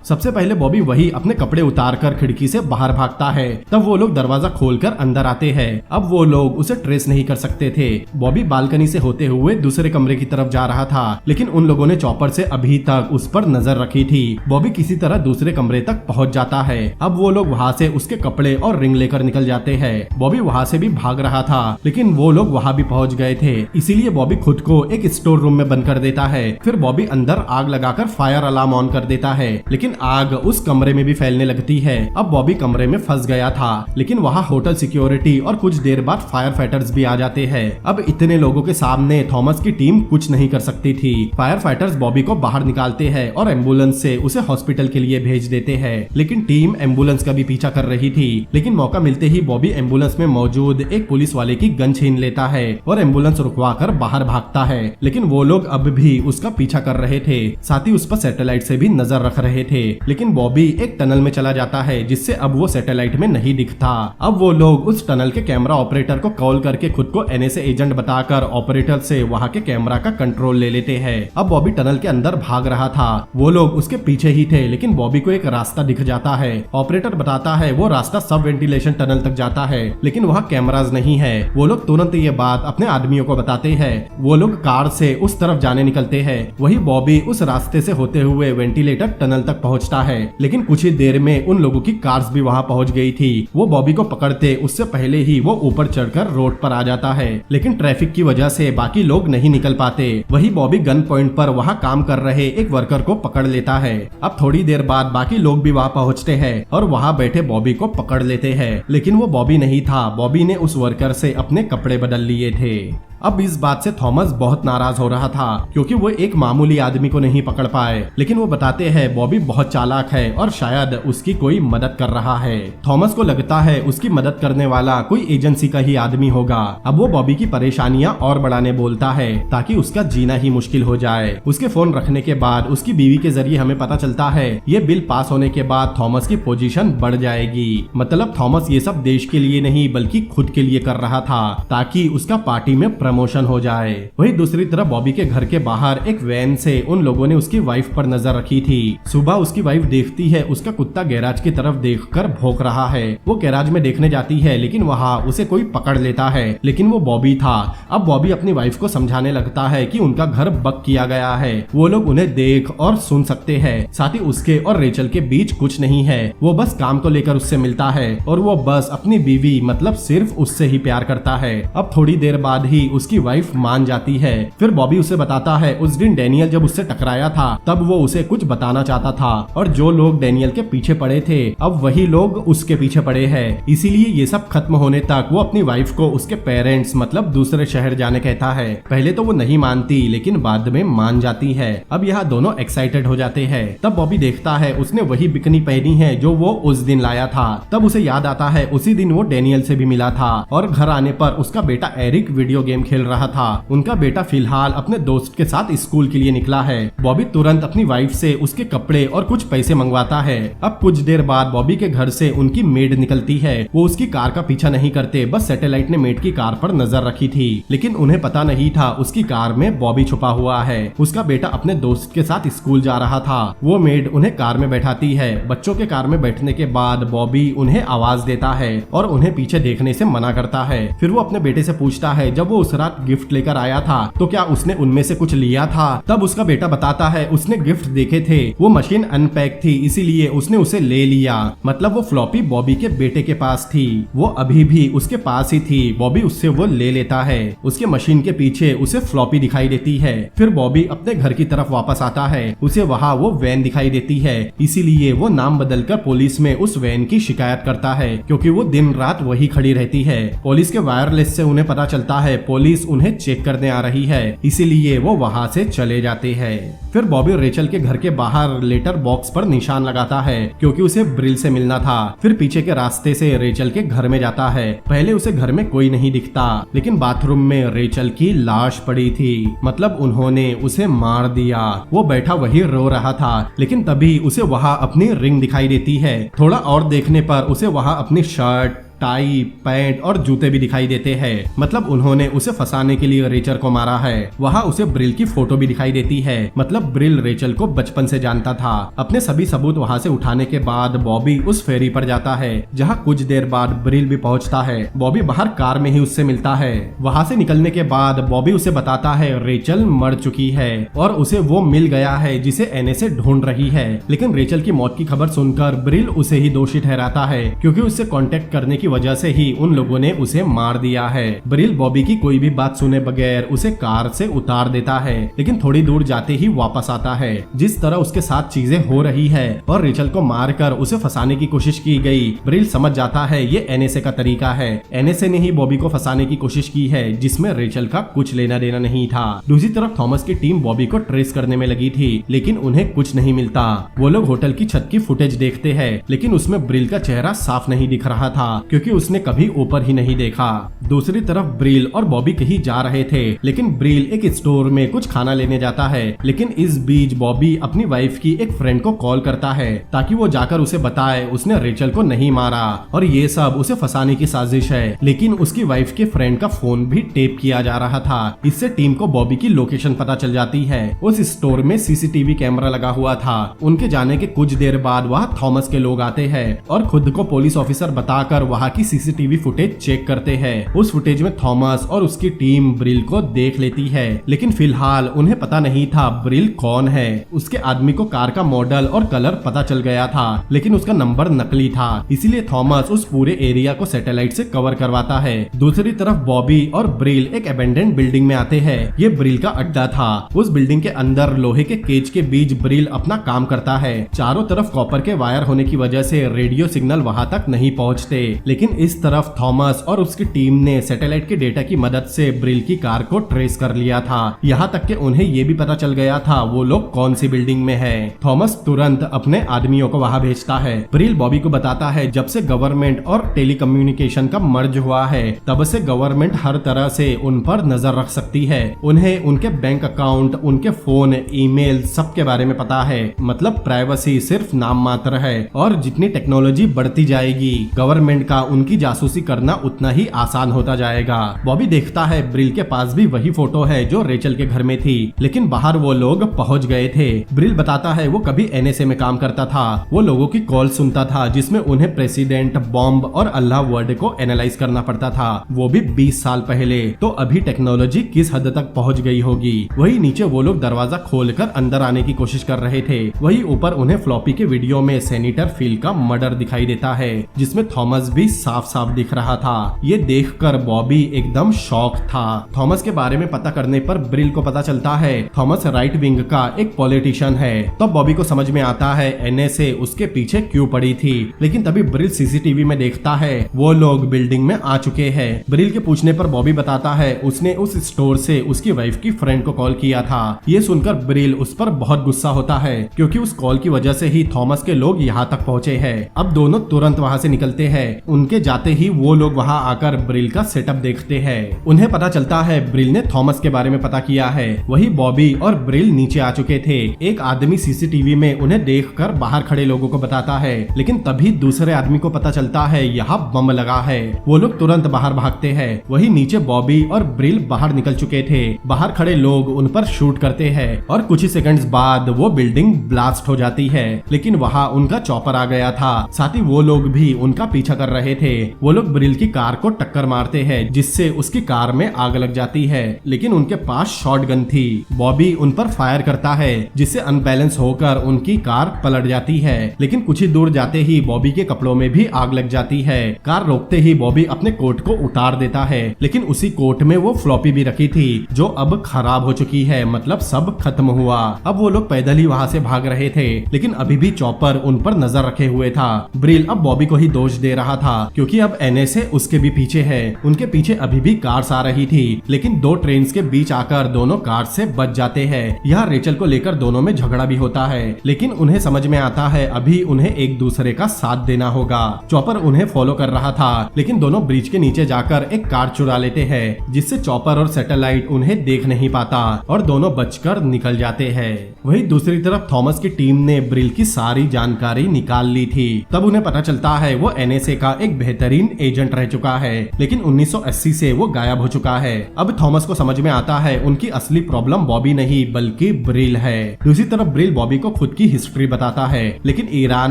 सबसे पहले बॉबी वही अपने कपड़े उतारकर खिड़की से बाहर भागता है, तब वो लोग दरवाजा खोलकर अंदर आते हैं। अब वो लोग उसे ट्रेस नहीं कर सकते थे। बॉबी बालकनी से होते हुए दूसरे कमरे की तरफ जा रहा था, लेकिन उन लोगों ने चॉपर से अभी तक उस पर नजर रखी थी। बॉबी किसी तरह दूसरे कमरे तक पहुंच जाता है। अब वो लोग वहाँ से उसके कपड़े और रिंग लेकर निकल जाते हैं। बॉबी वहाँ से भी भाग रहा था, लेकिन वो लोग वहाँ भी पहुँच गए थे, इसीलिए बॉबी खुद को एक स्टोर रूम में बंद कर देता है। फिर बॉबी अंदर आग लगाकर फायर अलार्म ऑन कर देता है, लेकिन आग उस कमरे में भी फैलने लगती है। अब बॉबी कमरे में फंस गया था, लेकिन वहाँ होटल सिक्योरिटी और कुछ देर बाद फायर फाइटर्स भी आ जाते हैं। अब इतने लोगों के सामने थॉमस की टीम कुछ नहीं कर सकती थी। फायर फाइटर्स बॉबी को बाहर निकालते हैं और एम्बुलेंस से उसे हॉस्पिटल के लिए भेज देते हैं। लेकिन टीम एम्बुलेंस का भी पीछा कर रही थी, लेकिन मौका मिलते ही बॉबी एम्बुलेंस में मौजूद एक पुलिस वाले की गन छीन लेता है और एम्बुलेंस रुकवा कर बाहर भागता है। लेकिन वो लोग अब भी उसका पीछा कर रहे थे, साथ ही उस पर सैटेलाइट से भी नजर रख रहे थे। लेकिन बॉबी एक टनल में चला जाता है, जिससे अब वो सैटेलाइट में नहीं दिखता। अब वो लोग उस टनल के कैमरा ऑपरेटर को कॉल करके खुद को एनएसए एजेंट बताकर ऑपरेटर से वहाँ के कैमरा का कंट्रोल ले लेते हैं। अब बॉबी टनल के अंदर भाग रहा था, वो लोग उसके पीछे ही थे, लेकिन बॉबी को एक रास्ता दिख जाता है। ऑपरेटर बताता है वो रास्ता सब वेंटिलेशन टनल तक जाता है, लेकिन वहाँ कैमराज नहीं है। वो लोग तुरंत ये बात अपने आदमियों को बताते हैं। वो लोग कार से उस तरफ जाने निकलते हैं। वही बॉबी उस रास्ते से होते हुए वेंटिलेटर टनल तक पहुँचता है, लेकिन कुछ ही देर में उन लोगों की कार्स भी वहाँ पहुँच गई थी। वो बॉबी को पकड़ते उससे पहले ही वो ऊपर चढ़कर रोड पर आ जाता है, लेकिन ट्रैफिक की वजह से बाकी लोग नहीं निकल पाते। वही बॉबी गन पॉइंट पर वहाँ काम कर रहे एक वर्कर को पकड़ लेता है। अब थोड़ी देर बाद बाकी लोग भी वहाँ पहुँचते हैं और वहाँ बैठे बॉबी को पकड़ लेते हैं, लेकिन वो बॉबी नहीं था। बॉबी ने उस वर्कर से अपने कपड़े बदल लिए थे। अब इस बात से थॉमस बहुत नाराज हो रहा था, क्योंकि वो एक मामूली आदमी को नहीं पकड़ पाए। लेकिन वो बताते हैं बॉबी बहुत चालाक है और शायद उसकी कोई मदद कर रहा है। थॉमस को लगता है उसकी मदद करने वाला कोई एजेंसी का ही आदमी होगा। अब वो बॉबी की परेशानियां और बढ़ाने बोलता है ताकि उसका जीना ही मुश्किल हो जाए। उसके फोन रखने के बाद उसकी बीवी के जरिए हमें पता चलता है ये बिल पास होने के बाद थॉमस की पोजीशन बढ़ जाएगी। मतलब थॉमस ये सब देश के लिए नहीं बल्कि खुद के लिए कर रहा था, ताकि उसका पार्टी में प्रमोशन हो जाए। वही दूसरी तरफ बॉबी के घर के बाहर एक वैन से उन लोगों ने उसकी वाइफ पर नजर रखी थी। सुबह उसकी वाइफ देखती है उसका कुत्ता गैराज की तरफ देखकर भौंक रहा है। वो गैराज में देखने जाती है, लेकिन वहाँ उसे कोई पकड़ लेता है, लेकिन वो बॉबी था। अब बॉबी अपनी वाइफ को समझाने लगता है कि उनका घर बक किया गया है, वो लोग उन्हें देख और सुन सकते हैं। साथ ही उसके और रेचल के बीच कुछ नहीं है, वो बस काम को लेकर उससे मिलता है और वो बस अपनी बीवी मतलब सिर्फ उससे ही प्यार करता है। अब थोड़ी देर बाद ही उसकी वाइफ मान जाती है। फिर बॉबी उसे बताता है उस दिन डेनियल जब उससे टकराया था तब वो उसे कुछ बताना चाहता था और जो लोग डेनियल के पीछे पड़े थे अब वही लोग उसके पीछे पड़े हैं। इसीलिए ये सब खत्म होने तक वो अपनी वाइफ को उसके पेरेंट्स मतलब दूसरे शहर जाने कहता है। पहले तो वो नहीं मानती, लेकिन बाद में मान जाती है। अब यहाँ दोनों एक्साइटेड हो जाते हैं। तब बॉबी देखता है उसने वही बिकनी पहनी है जो वो उस दिन लाया था। तब उसे याद आता है उसी दिन वो डेनियल से भी मिला था और घर आने पर उसका बेटा एरिक वीडियो गेम खेल रहा था। उनका बेटा फिलहाल अपने दोस्त के साथ स्कूल के लिए निकला है। बॉबी तुरंत अपनी वाइफ से उसके कपड़े और कुछ पैसे मंगवाता है। अब कुछ देर बाद बॉबी के घर से उनकी मेड निकलती है। वो उसकी कार का पीछा नहीं करते, बस सैटेलाइट ने मेड की कार पर नजर रखी थी, लेकिन उन्हें पता नहीं था उसकी कार में बॉबी छुपा हुआ है। उसका बेटा अपने दोस्त के साथ स्कूल जा रहा था। वो मेड उन्हें कार में बैठाती है। बच्चों के कार में बैठने के बाद बॉबी उन्हें आवाज देता है और उन्हें पीछे देखने से मना करता है। फिर वो अपने बेटे से पूछता है जब वो उस रात गिफ्ट लेकर आया था तो क्या उसने उनमें से कुछ लिया था। तब उसका बेटा बताता है उसने गिफ्ट देखे थे, वो मशीन अनपैक थी इसीलिए उसने उसे ले लिया। मतलब वो फ्लॉपी बॉबी के बेटे के पास थी, वो अभी भी उसके पास ही थी। बॉबी उससे वो ले लेता है। उसके मशीन के पीछे उसे फ्लॉपी दिखाई देती है। फिर बॉबी अपने घर की तरफ वापस आता है। उसे वहाँ वो वैन दिखाई देती है, इसीलिए वो नाम बदलकर पुलिस में उस वैन की शिकायत करता है, क्योंकि वो दिन रात वही खड़ी रहती है। पुलिस के वायरलेस से उन्हें पता चलता है पुलिस उन्हें चेक करने आ रही है, इसीलिए वो वहाँ से चले जाते हैं। फिर बॉबी रेचल के घर के बाहर लेटर बॉक्स पर निशान लगाता है, क्योंकि उसे ब्रिल से मिलना था। फिर पीछे के रास्ते से रेचल के घर में जाता है। पहले उसे घर में कोई नहीं दिखता, लेकिन बाथरूम में रेचल की लाश पड़ी थी। मतलब उन्होंने उसे मार दिया। वो बैठा वही रो रहा था, लेकिन तभी उसे वहाँ अपनी रिंग दिखाई देती है। थोड़ा और देखने पर उसे वहाँ अपनी शर्ट, टाई, पैंट और जूते भी दिखाई देते हैं। मतलब उन्होंने उसे फंसाने के लिए रेचल को मारा है। वहाँ उसे ब्रिल की फोटो भी दिखाई देती है। मतलब ब्रिल रेचल को बचपन से जानता था। अपने सभी सबूत वहाँ से उठाने के बाद बॉबी उस फेरी पर जाता है, जहाँ कुछ देर बाद ब्रिल भी पहुँचता है। बॉबी बाहर कार में ही उससे मिलता है। वहाँ से निकलने के बाद बॉबी उसे बताता है रेचल मर चुकी है और उसे वो मिल गया है जिसे एने से ढूंढ रही है। लेकिन रेचल की मौत की खबर सुनकर ब्रिल उसे ही दोषी ठहराता है, क्योंकि उससे कांटेक्ट करने की वजह से ही उन लोगों ने उसे मार दिया है। ब्रिल बॉबी की कोई भी बात सुने बगैर उसे कार से उतार देता है, लेकिन थोड़ी दूर जाते ही वापस आता है। जिस तरह उसके साथ चीजें हो रही है और रेचल को मारकर उसे फंसाने की कोशिश की गई, ब्रिल समझ जाता है ये एनएसए का तरीका है। एनएसए ने ही बॉबी को फंसाने की कोशिश की है, जिसमें रेचल का कुछ लेना देना नहीं था। दूसरी तरफ थॉमस की टीम बॉबी को ट्रेस करने में लगी थी, लेकिन उन्हें कुछ नहीं मिलता। वो लोग होटल की छत की फुटेज देखते हैं, लेकिन उसमें ब्रिल का चेहरा साफ नहीं दिख रहा था, क्योंकि उसने कभी ऊपर ही नहीं देखा। दूसरी तरफ ब्रिल और बॉबी कहीं जा रहे थे, लेकिन ब्रिल एक स्टोर में कुछ खाना लेने जाता है। लेकिन इस बीच बॉबी अपनी वाइफ की एक फ्रेंड को कॉल करता है, ताकि वो जाकर उसे बताए उसने रेचल को नहीं मारा और ये सब उसे फंसाने की साजिश है। लेकिन उसकी वाइफ के फ्रेंड का फोन भी टेप किया जा रहा था। इससे टीम को बॉबी की लोकेशन पता चल जाती है। उस स्टोर में सीसीटीवी कैमरा लगा हुआ था। उनके जाने के कुछ देर बाद वहाँ थॉमस के लोग आते हैं और खुद को पुलिस ऑफिसर बताकर वहाँ की सीसीटीवी फुटेज चेक करते हैं। उस फुटेज में थॉमस और उसकी टीम ब्रिल को देख लेती है, लेकिन फिलहाल उन्हें पता नहीं था ब्रिल कौन है। उसके आदमी को कार का मॉडल और कलर पता चल गया था, लेकिन उसका नंबर नकली था, इसीलिए थॉमस उस पूरे एरिया को सैटेलाइट से कवर करवाता है। दूसरी तरफ बॉबी और ब्रिल एक अबेंडेंड बिल्डिंग में आते हैं। ये ब्रिल का अड्डा था। उस बिल्डिंग के अंदर लोहे के केज के बीच ब्रिल अपना काम करता है। चारों तरफ कॉपर के वायर होने की वजह से रेडियो सिग्नल वहाँ तक नहीं पहुँचते, लेकिन इस तरफ थॉमस और उसकी टीम ने सैटेलाइट के डेटा की मदद से ब्रिल की कार को ट्रेस कर लिया था। यहाँ तक कि उन्हें ये भी पता चल गया था वो लोग कौन सी बिल्डिंग में है। थॉमस तुरंत अपने आदमियों को वहाँ भेजता है। ब्रिल बॉबी को बताता है जब से गवर्नमेंट और टेलीकम्युनिकेशन का मर्ज हुआ है, तब से गवर्नमेंट हर तरह से उन पर नजर रख सकती है। उन्हें उनके बैंक अकाउंट, उनके फोन, ईमेल सब के बारे में पता है। मतलब प्राइवेसी सिर्फ नाम मात्र है, और जितनी टेक्नोलॉजी बढ़ती जाएगी गवर्नमेंट का उनकी जासूसी करना उतना ही आसान होता जाएगा। बॉबी देखता है ब्रिल के पास भी वही फोटो है जो रेचल के घर में थी, लेकिन बाहर वो लोग पहुंच गए थे। ब्रिल बताता है वो कभी एनएसए में काम करता था। वो लोगों की कॉल सुनता था जिसमें उन्हें प्रेसिडेंट, बॉम्ब और अल्लाह वर्ड को एनालाइज करना पड़ता था, वो भी 20 साल पहले। तो अभी टेक्नोलॉजी किस हद तक पहुंच गई होगी। वही नीचे वो लोग दरवाजा खोलकर अंदर आने की कोशिश कर रहे थे। वही ऊपर उन्हें फ्लॉपी के वीडियो में सेनेटर फिल का मर्डर दिखाई देता है, जिसमें थॉमस भी साफ साफ दिख रहा था। ये देखकर बॉबी एकदम शॉक था। थॉमस के बारे में पता करने पर ब्रिल को पता चलता है थॉमस राइट विंग का एक पॉलिटिशियन है। तब बॉबी को समझ में आता है एनएसए उसके पीछे क्यों पड़ी थी। लेकिन तभी ब्रिल सीसीटीवी में देखता है वो लोग बिल्डिंग में आ चुके हैं। ब्रिल के पूछने पर बॉबी बताता है उसने उस स्टोर से उसकी वाइफ की फ्रेंड को कॉल किया था। ये सुनकर ब्रिल उस पर बहुत गुस्सा होता है, क्योंकि उस कॉल की वजह से ही थॉमस के लोग यहाँ तक पहुँचे हैं। अब दोनों तुरंत वहाँ से निकलते हैं। उन उनके जाते ही वो लोग वहाँ आकर ब्रिल का सेटअप देखते हैं। उन्हें पता चलता है ब्रिल ने थॉमस के बारे में पता किया है। वही बॉबी और ब्रिल नीचे आ चुके थे। एक आदमी सीसीटीवी में उन्हें देखकर बाहर खड़े लोगों को बताता है, लेकिन तभी दूसरे आदमी को पता चलता है यहाँ बम लगा है। वो लोग तुरंत बाहर भागते हैं। वही नीचे बॉबी और ब्रिल बाहर निकल चुके थे। बाहर खड़े लोग उन पर शूट करते हैं और कुछ ही सेकंड्स बाद वो बिल्डिंग ब्लास्ट हो जाती है। लेकिन वहाँ उनका चॉपर आ गया था। साथ ही वो लोग भी उनका पीछा कर रहे थे। वो लोग ब्रिल की कार को टक्कर मारते हैं, जिससे उसकी कार में आग लग जाती है, लेकिन उनके पास शॉटगन थी। बॉबी उन पर फायर करता है, जिससे अनबैलेंस होकर उनकी कार पलट जाती है। लेकिन कुछ ही दूर जाते ही बॉबी के कपड़ों में भी आग लग जाती है। कार रोकते ही बॉबी अपने कोट को उतार देता है, लेकिन उसी कोट में वो फ्लॉपी भी रखी थी, जो अब खराब हो चुकी है। मतलब सब खत्म हुआ। अब वो लोग पैदल ही वहाँ से भाग रहे थे, लेकिन अभी भी चॉपर उन पर नजर रखे हुए था। ब्रिल अब बॉबी को ही दोष दे रहा था, क्योंकि अब एनएसए उसके भी पीछे है। उनके पीछे अभी भी कार्स आ रही थी, लेकिन दो ट्रेन के बीच आकर दोनों कार से बच जाते हैं। यहाँ रेचल को लेकर दोनों में झगड़ा भी होता है, लेकिन उन्हें समझ में आता है अभी उन्हें एक दूसरे का साथ देना होगा। चॉपर उन्हें फॉलो कर रहा था, लेकिन दोनों ब्रिज के नीचे जाकर एक कार चुरा लेते हैं, जिससे चॉपर और सैटेलाइट उन्हें देख नहीं पाता और दोनों बचकर निकल जाते हैं। वही दूसरी तरफ थॉमस की टीम ने ब्रिल की सारी जानकारी निकाल ली थी। तब उन्हें पता चलता है वो एनएसए का एक बेहतरीन एजेंट रह चुका है, लेकिन 1980 से वो गायब हो चुका है। अब थॉमस को समझ में आता है उनकी असली प्रॉब्लम बॉबी नहीं बल्कि ब्रिल है। दूसरी तरफ ब्रिल बॉबी को खुद की हिस्ट्री बताता है, लेकिन ईरान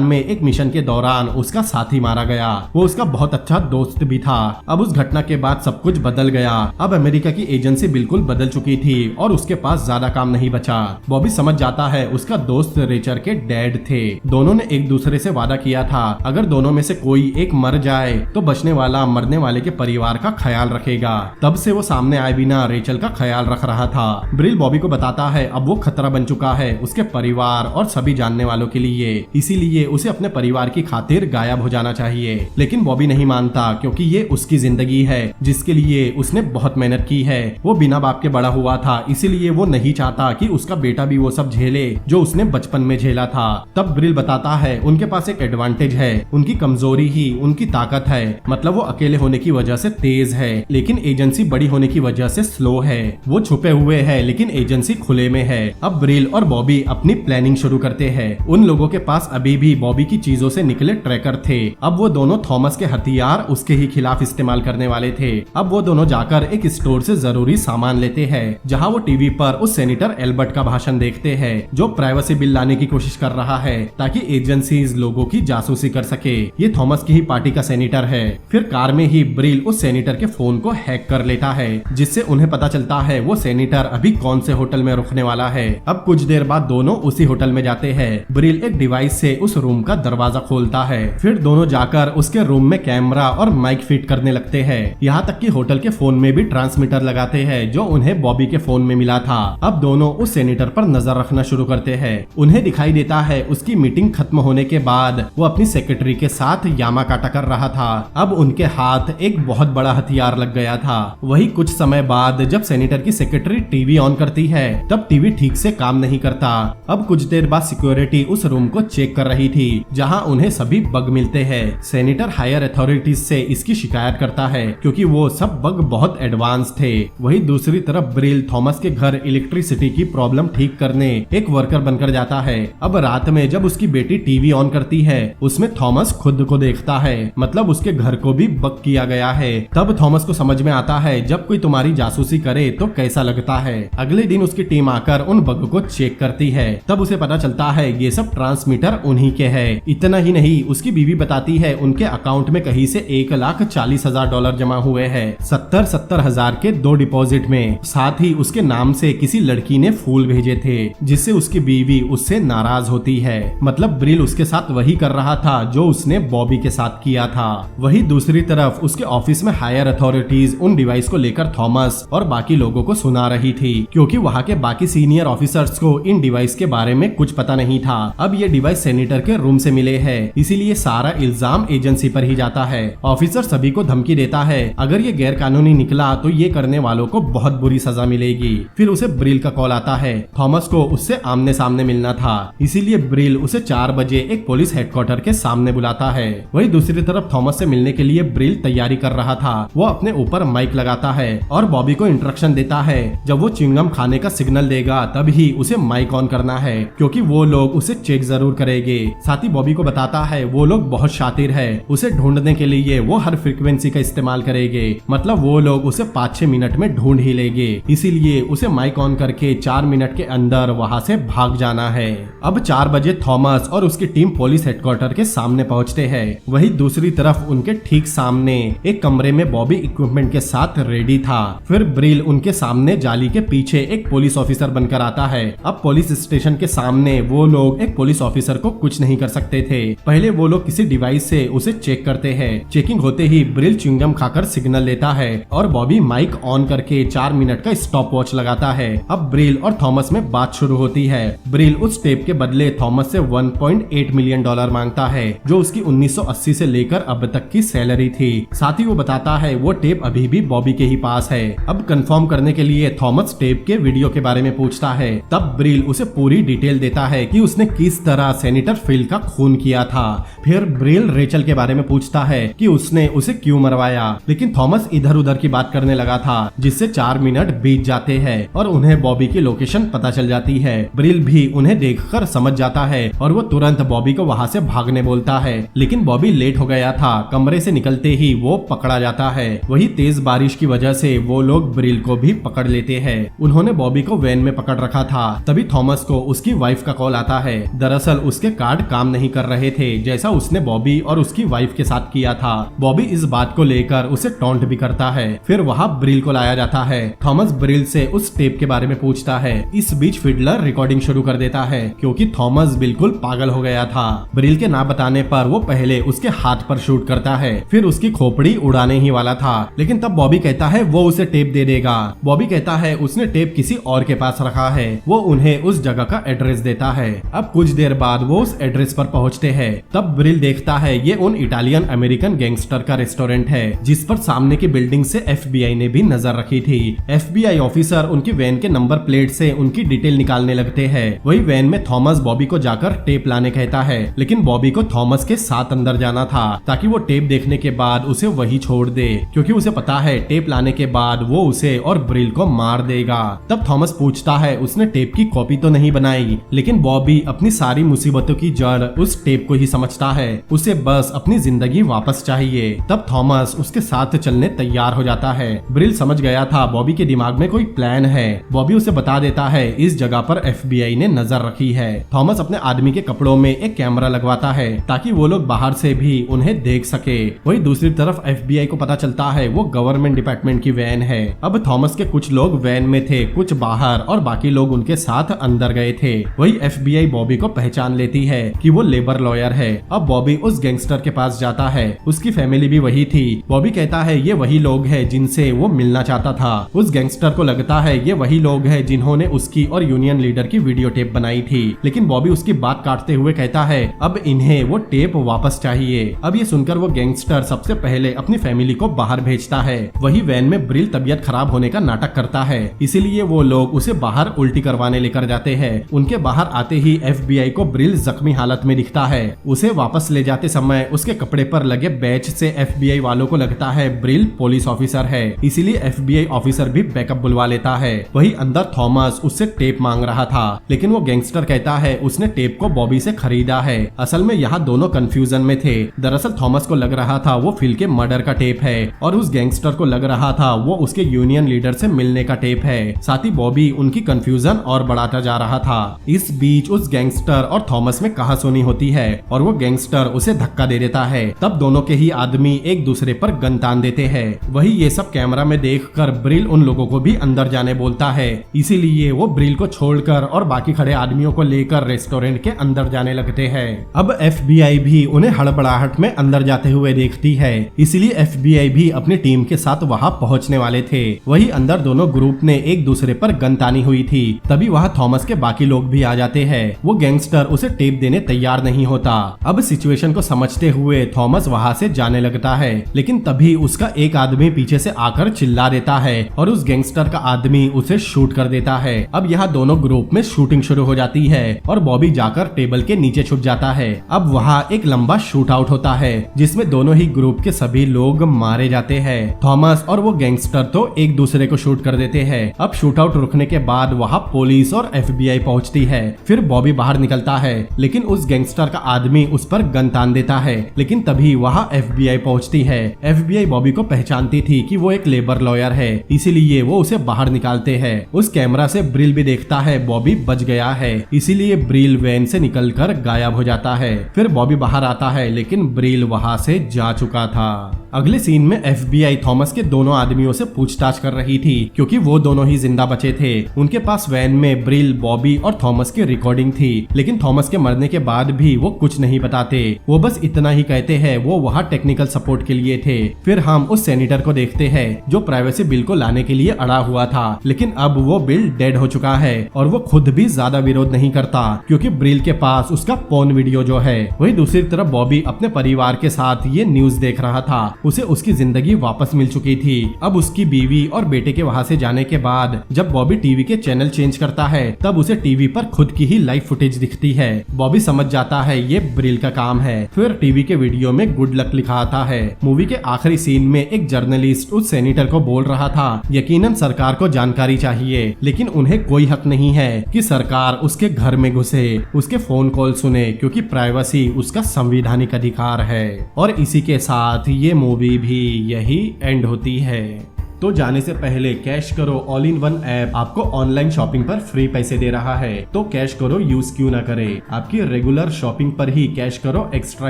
में एक मिशन के दौरान उसका साथी मारा गया। वो उसका बहुत अच्छा दोस्त भी था। अब उस घटना के बाद सब कुछ बदल गया। अब अमेरिका की एजेंसी बिल्कुल बदल चुकी थी और उसके पास ज्यादा काम नहीं बचा। बॉबी समझ जाता है उसका दोस्त रेचर के डैड थे। दोनों ने एक दूसरे से वादा किया था अगर दोनों में से कोई एक मर जाए तो बचने वाला मरने वाले के परिवार का ख्याल रखेगा। तब से वो सामने आए बिना रेचल का ख्याल रख रहा था। ब्रिल बॉबी को बताता है अब वो खतरा बन चुका है उसके परिवार और सभी जानने वालों के लिए, इसीलिए उसे अपने परिवार की खातिर गायब हो जाना चाहिए। लेकिन बॉबी नहीं मानता, क्योंकि ये उसकी जिंदगी है जिसके लिए उसने बहुत मेहनत की है। वो बिना बाप के बड़ा हुआ था, इसीलिए वो नहीं चाहता कि उसका बेटा भी वो सब झेले जो उसने बचपन में झेला था। तब ब्रिल बताता है उनके पास एक एडवांटेज है, उनकी कमजोरी ही उनकी ताकत है। मतलब वो अकेले होने की वजह से तेज है, लेकिन एजेंसी बड़ी होने की वजह से स्लो है। वो छुपे हुए है, लेकिन एजेंसी खुले में है। अब ब्रिल और बॉबी अपनी प्लानिंग शुरू करते हैं। उन लोगों के पास अभी भी बॉबी की चीजों से निकले ट्रैकर थे। अब वो दोनों थॉमस के हथियार उसके ही खिलाफ इस्तेमाल करने वाले थे। अब वो दोनों जाकर एक स्टोर से जरूरी सामान लेते हैं, जहाँ वो टीवी पर उस सेनेटर एल्बर्ट का भाषण देखते हैं, जो प्राइवेसी बिल लाने की कोशिश कर रहा है ताकि एजेंसीज लोगों की जासूसी कर सके। ये थॉमस की ही पार्टी का सेनेटर है। फिर कार में ही ब्रिल उस सेनेटर के फोन को हैक कर लेता है, जिससे उन्हें पता चलता है वो सेनेटर अभी कौन से होटल में रुकने वाला है। अब कुछ देर बाद दोनों उसी होटल में जाते हैं। ब्रिल एक डिवाइस से उस रूम का दरवाजा खोलता है। फिर दोनों जाकर उसके रूम में कैमरा और माइक फिट करने लगते हैं। यहाँ तक कि होटल के फोन में भी ट्रांसमीटर लगाते हैं, जो उन्हें बॉबी के फोन में मिला था। अब दोनों उस सेनेटर पर नजर रखना शुरू करते हैं। उन्हें दिखाई देता है उसकी मीटिंग खत्म होने के बाद वो अपनी सेक्रेटरी के साथ यामाकाटा कर रहा था। अब उनके हाथ एक बहुत बड़ा हथियार लग गया था। वही कुछ समय बाद जब सेनेटर की सेक्रेटरी टीवी ऑन करती है, तब टीवी ठीक से काम नहीं करता। अब कुछ देर बाद सिक्योरिटी उस रूम को चेक कर रही थी, जहां उन्हें सभी बग मिलते हैं। सेनेटर हायर अथॉरिटीज से इसकी शिकायत करता है, क्योंकि वो सब बग बहुत एडवांस थे। वही दूसरी तरफ ब्रिल थॉमस के घर इलेक्ट्रिसिटी की प्रॉब्लम ठीक करने एक वर्कर बनकर जाता है। अब रात में जब उसकी बेटी टीवी ऑन करती है, उसमें थॉमस खुद को देखता है। मतलब उसके घर को भी बग किया गया है। तब थॉमस को समझ में आता है जब कोई तुम्हारी जासूसी करे तो कैसा लगता है। अगले दिन उसकी टीम आकर उन बग को चेक करती है। तब उसे पता चलता है ये सब ट्रांसमीटर उन्हीं के है। इतना ही नहीं, उसकी बीवी बताती है उनके अकाउंट में कहीं से $1,40,000 जमा हुए हैं, 70,000 के 2 डिपॉजिट में। साथ ही उसके नाम से किसी लड़की ने फूल भेजे थे, जिससे उसकी बीवी उससे नाराज होती है। मतलब ब्रिल उसके साथ वही कर रहा था जो उसने बॉबी के साथ किया था। वही दूसरी तरफ उसके ऑफिस में हायर अथॉरिटीज उन डिवाइस को लेकर थॉमस और बाकी लोगों को सुना रही थी, क्योंकि वहाँ के बाकी सीनियर ऑफिसर्स को इन डिवाइस के बारे में कुछ पता नहीं था। अब ये डिवाइस सेनेटर के रूम से मिले हैं, इसीलिए सारा इल्जाम एजेंसी पर ही जाता है। ऑफिसर सभी को धमकी देता है अगर ये गैर कानूनी निकला तो ये करने वालों को बहुत बुरी सजा मिलेगी। फिर उसे ब्रिल का कॉल आता है। थॉमस को उससे आमने सामने मिलना था, इसीलिए ब्रिल उसे 4 बजे एक पुलिस हेडक्वार्टर के सामने बुलाता है। वही दूसरी तरफ तरफ थॉमस से मिलने के लिए ब्रिल तैयारी कर रहा था। वो अपने ऊपर माइक लगाता है और बॉबी को इंस्ट्रक्शन देता है जब वो च्युइंगम खाने का सिग्नल देगा तब ही उसे माइक ऑन करना है, क्योंकि वो लोग उसे चेक जरूर करेंगे। साथ ही बॉबी को बताता है वो लोग बहुत शातिर है, उसे ढूंढने के लिए वो हर फ्रीक्वेंसी का इस्तेमाल करेंगे, मतलब वो लोग उसे 5-6 मिनट में ढूंढ ही लेंगे, इसीलिए उसे माइक ऑन करके 4 मिनट के अंदर वहाँ से भाग जाना है। अब 4 बजे थॉमस और उसकी टीम पुलिस हेडक्वार्टर के सामने पहुँचते हैं। वही दूसरी तरफ उनके ठीक सामने एक कमरे में बॉबी इक्विपमेंट के साथ रेडी था। फिर ब्रिल उनके सामने जाली के पीछे एक पुलिस ऑफिसर बनकर आता है। अब पुलिस स्टेशन के सामने वो लोग एक पुलिस ऑफिसर को कुछ नहीं कर सकते थे। पहले वो लोग किसी डिवाइस से उसे चेक करते हैं। चेकिंग होते ही ब्रिल च्युइंगम खाकर सिग्नल लेता है और बॉबी माइक ऑन करके 4 मिनट का स्टॉप वॉच लगाता है। अब ब्रिल और थॉमस में बात शुरू होती है। ब्रिल उस टेप के बदले थॉमस से $1.8 मिलियन मांगता है, जो उसकी 1980 से लेकर अब तक की सैलरी थी। साथ ही वो बताता है वो टेप अभी भी बॉबी के ही पास है। अब कंफर्म करने के लिए थॉमस टेप के वीडियो के बारे में पूछता है। तब ब्रिल उसे पूरी डिटेल देता है कि उसने किस तरह सेनेटर फिल का खून किया था। फिर ब्रिल रेचल के बारे में पूछता है कि उसने उसे क्यों मरवाया, लेकिन थॉमस इधर उधर की बात करने लगा था, जिससे 4 मिनट बीत जाते हैं और उन्हें बॉबी की लोकेशन पता चल जाती है। ब्रिल भी उन्हें देखकर समझ जाता है और वो तुरंत बॉबी को वहाँ से भागने बोलता है, लेकिन बॉबी लेट हो गया था। कमरे से निकलते ही वो पकड़ा जाता है। वही तेज बारिश की वजह से वो लोग ब्रिल को भी पकड़ लेते हैं। उन्होंने बॉबी को वैन में पकड़ रखा था। तभी थॉमस को उसकी वाइफ का कॉल आता है। दरअसल उसके कार्ड काम नहीं कर रहे थे, जैसा उसने बॉबी और उसकी वाइफ के साथ किया था। बॉबी इस बात को लेकर उसे टॉन्ट भी करता है। फिर वहाँ ब्रिल को लाया जाता है। थॉमस ब्रिल से उस टेप के बारे में पूछता है। इस बीच फिडलर रिकॉर्डिंग शुरू कर देता है, क्योंकि थॉमस बिल्कुल पागल हो गया था। ब्रिल के ना बताने पर वो पहले उसके हाथ पर शूट करता है, फिर उसकी खोपड़ी उड़ाने ही वाला था, लेकिन तब बॉबी कहता है वो उसे टेप दे देगा। बॉबी कहता है उसने टेप किसी और के पास रखा है। वो उन्हें उस जगह का एड्रेस देता है। अब कुछ देर बाद वो उस एड्रेस पर पहुंचते हैं। तब ब्रिल देखता है ये उन इटालियन अमेरिकन गैंगस्टर का रेस्टोरेंट है, जिस पर सामने की बिल्डिंग से FBI ने भी नजर रखी थी। FBI ऑफिसर उनकी वैन के नंबर प्लेट से उनकी डिटेल निकालने लगते हैं। वही वैन में थॉमस बॉबी को जाकर टेप लाने कहता है, लेकिन बॉबी को थॉमस के साथ अंदर जाना था ताकि वो टेप देखने के बाद उसे वही छोड़ दे, क्योंकि उसे पता है टेप लाने के बाद वो उसे और ब्रिल को मार देगा। तब थॉमस पूछता है उसने टेप की कॉपी तो नहीं बनाई, लेकिन बॉबी अपनी सारी मुसीबतों की जड़ उस टेप को ही समझता है। उसे बस अपनी जिंदगी वापस चाहिए। तब थॉमस उसके साथ चलने तैयार हो जाता है। ब्रिल समझ गया था बॉबी के दिमाग में कोई प्लान है। बॉबी उसे बता देता है इस जगह पर FBI ने नजर रखी है। थॉमस अपने आदमी के कपड़ों में एक कैमरा लगवाता है ताकि वो लोग बाहर से भी उन्हें देख सके। वही दूसरी तरफ FBI को पता चलता है वो गवर्नमेंट डिपार्टमेंट की वैन है। अब थॉमस के कुछ लोग वैन में थे, कुछ बाहर और बाकी लोग उनके साथ अंदर गए थे। वही FBI बॉबी को पहचान लेती है कि वो लेबर लॉयर है। अब बॉबी उस गैंगस्टर के पास जाता है। उसकी फैमिली भी वही थी। बॉबी कहता है ये वही लोग हैं जिनसे वो मिलना चाहता था। उस गैंगस्टर को लगता है ये वही लोग हैं जिन्होंने उसकी और यूनियन लीडर की वीडियो टेप बनाई थी, लेकिन बॉबी उसकी बात काटते हुए कहता है अब इन्हें वो टेप वापस चाहिए। अब ये सुनकर वो गैंगस्टर सबसे पहले अपनी फैमिली को बाहर भेजता है। वही वैन में ब्रिल तबीयत खराब होने का नाटक करता है, इसीलिए वो लोग उसे बाहर उल्टी करवाने लेकर जाते हैं। उनके बाहर आते ही FBI को ब्रिल जख्मी हालत में दिखता है। उसे वापस ले जाते समय उसके कपड़े पर लगे बैच से FBI वालों को लगता है ब्रिल पुलिस ऑफिसर है, इसीलिए FBI ऑफिसर भी बैकअप बुलवा लेता है। वही अंदर थॉमस उससे टेप मांग रहा था, लेकिन वो गैंगस्टर कहता है उसने टेप को बॉबी से खरीदा है। असल में यहाँ दोनों कंफ्यूजन में थे। दरअसल थॉमस को लग रहा था वो फिल के मर्डर का टेप है और उस गैंगस्टर को लग रहा था वो उसके यूनियन लीडर से मिलने का टेप है। साथ ही बॉबी उनकी कंफ्यूजन और बढ़ाता जा रहा था। इस बीच उस गैंगस्टर और थॉमस में कहासुनी होती है और वो गैंगस्टर उसे धक्का दे देता है। तब दोनों के ही आदमी एक दूसरे पर गन तान देते हैं। वही ये सब कैमरा में देखकर ब्रिल उन लोगों को भी अंदर जाने बोलता है, इसीलिए वो ब्रिल को छोड़कर और बाकी खड़े आदमियों को लेकर रेस्टोरेंट के अंदर जाने लगते हैं। अब FBI भी उन्हें हड़बड़ाहट में अंदर जाते हुए देखती है, इसीलिए FBI भी अपनी टीम के साथ वहां पहुंचने वाले थे। वही अंदर दोनों ग्रुप ने एक दूसरे पर गन तानी हुई थी। तभी वहां थॉमस के बाकी लोग भी आ जाते हैं। वो गैंगस्टर उसे टेप देने तैयार नहीं होता। अब सिचुएशन को समझते हुए थॉमस वहां से जाने लगता है, लेकिन तभी उसका एक आदमी पीछे से आकर चिल्ला देता है और उस गैंगस्टर का आदमी उसे शूट कर देता है। अब यहाँ दोनों ग्रुप में शूटिंग शुरू हो जाती है और बॉबी जाकर टेबल के नीचे छुप जाता है। अब वहाँ एक लंबा शूट आउट होता है। है जिसमें दोनों ही ग्रुप के सभी लोग मारे जाते हैं। थॉमस और वो गैंगस्टर तो एक दूसरे को शूट कर देते हैं। अब शूट आउट रुकने के बाद वहाँ पुलिस और FBI पहुँचती है। फिर बॉबी बाहर निकलता है लेकिन उस गैंगस्टर का आदमी उस पर गन तान देता है। लेकिन तभी वहाँ FBI पहुँचती है। FBI बॉबी को पहचानती थी कि वो एक लेबर लॉयर है, इसीलिए वो उसे बाहर निकालते हैं। उस कैमरा से ब्रिल भी देखता है बॉबी बच गया है, इसीलिए ब्रिल वैन से निकलकर गायब हो जाता है। फिर बॉबी बाहर आता है लेकिन ब्रिल वहाँ से जा चुका था। अगले सीन में FBI थॉमस के दोनों आदमियों से पूछताछ कर रही थी क्योंकि वो दोनों ही जिंदा बचे थे। उनके पास वैन में ब्रिल, बॉबी और थॉमस की रिकॉर्डिंग थी, लेकिन थॉमस के मरने के बाद भी वो कुछ नहीं बताते। वो बस इतना ही कहते हैं वो वहाँ टेक्निकल सपोर्ट के लिए थे। फिर हम उस सेनेटर को देखते हैं जो प्राइवेसी बिल को लाने के लिए अड़ा हुआ था, लेकिन अब वो बिल डेड हो चुका है और वो खुद भी ज्यादा विरोध नहीं करता क्योंकि ब्रिल के पास उसका पोर्न वीडियो जो है। वही दूसरी तरफ बॉबी अपने परिवार के साथ ये न्यूज देख रहा था। उसे उसकी जिंदगी वापस मिल चुकी थी। अब उसकी बीवी और बेटे के वहाँ से जाने के बाद जब बॉबी टीवी के चैनल चेंज करता है तब उसे टीवी पर खुद की ही लाइव फुटेज दिखती है। बॉबी समझ जाता है ये ब्रिल का काम है। फिर टीवी के वीडियो में गुड लक लिखा आता है। मूवी के आखिरी सीन में एक जर्नलिस्ट उस सेनेटर को बोल रहा था यकीनन सरकार को जानकारी चाहिए, लेकिन उन्हें कोई हक नहीं है कि सरकार उसके घर में घुसे, उसके फोन कॉल सुने, क्योंकि प्राइवेसी उसका संवैधानिक अधिकार है। और इसी के साथ ये मूवी भी यही एंड होती है। तो जाने से पहले कैश करो ऑल इन वन ऐप आपको ऑनलाइन शॉपिंग पर फ्री पैसे दे रहा है, तो कैश करो यूज क्यों ना करे। आपकी रेगुलर शॉपिंग पर ही कैश करो एक्स्ट्रा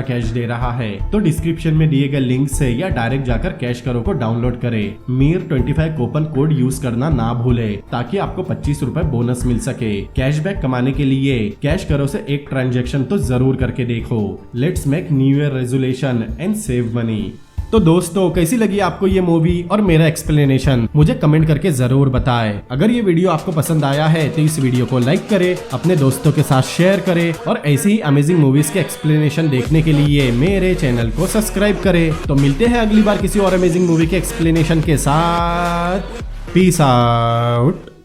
कैश दे रहा है। तो डिस्क्रिप्शन में दिए गए लिंक से या डायरेक्ट जाकर कैश करो को डाउनलोड करें। मीर 25 कूपन कोड यूज करना ना भूले ताकि आपको 25 रुपए बोनस मिल सके। कैशबैक कमाने के लिए कैश करो से एक ट्रांजेक्शन तो जरूर करके देखो। Let's make new year resolution and save money. तो दोस्तों कैसी लगी आपको ये मूवी और मेरा एक्सप्लेनेशन, मुझे कमेंट करके जरूर बताएं। अगर ये वीडियो आपको पसंद आया है तो इस वीडियो को लाइक करें, अपने दोस्तों के साथ शेयर करें और ऐसे ही अमेजिंग मूवीज के एक्सप्लेनेशन देखने के लिए मेरे चैनल को सब्सक्राइब करें। तो मिलते हैं अगली बार किसी और अमेजिंग मूवी के एक्सप्लेनेशन के साथ। Peace out.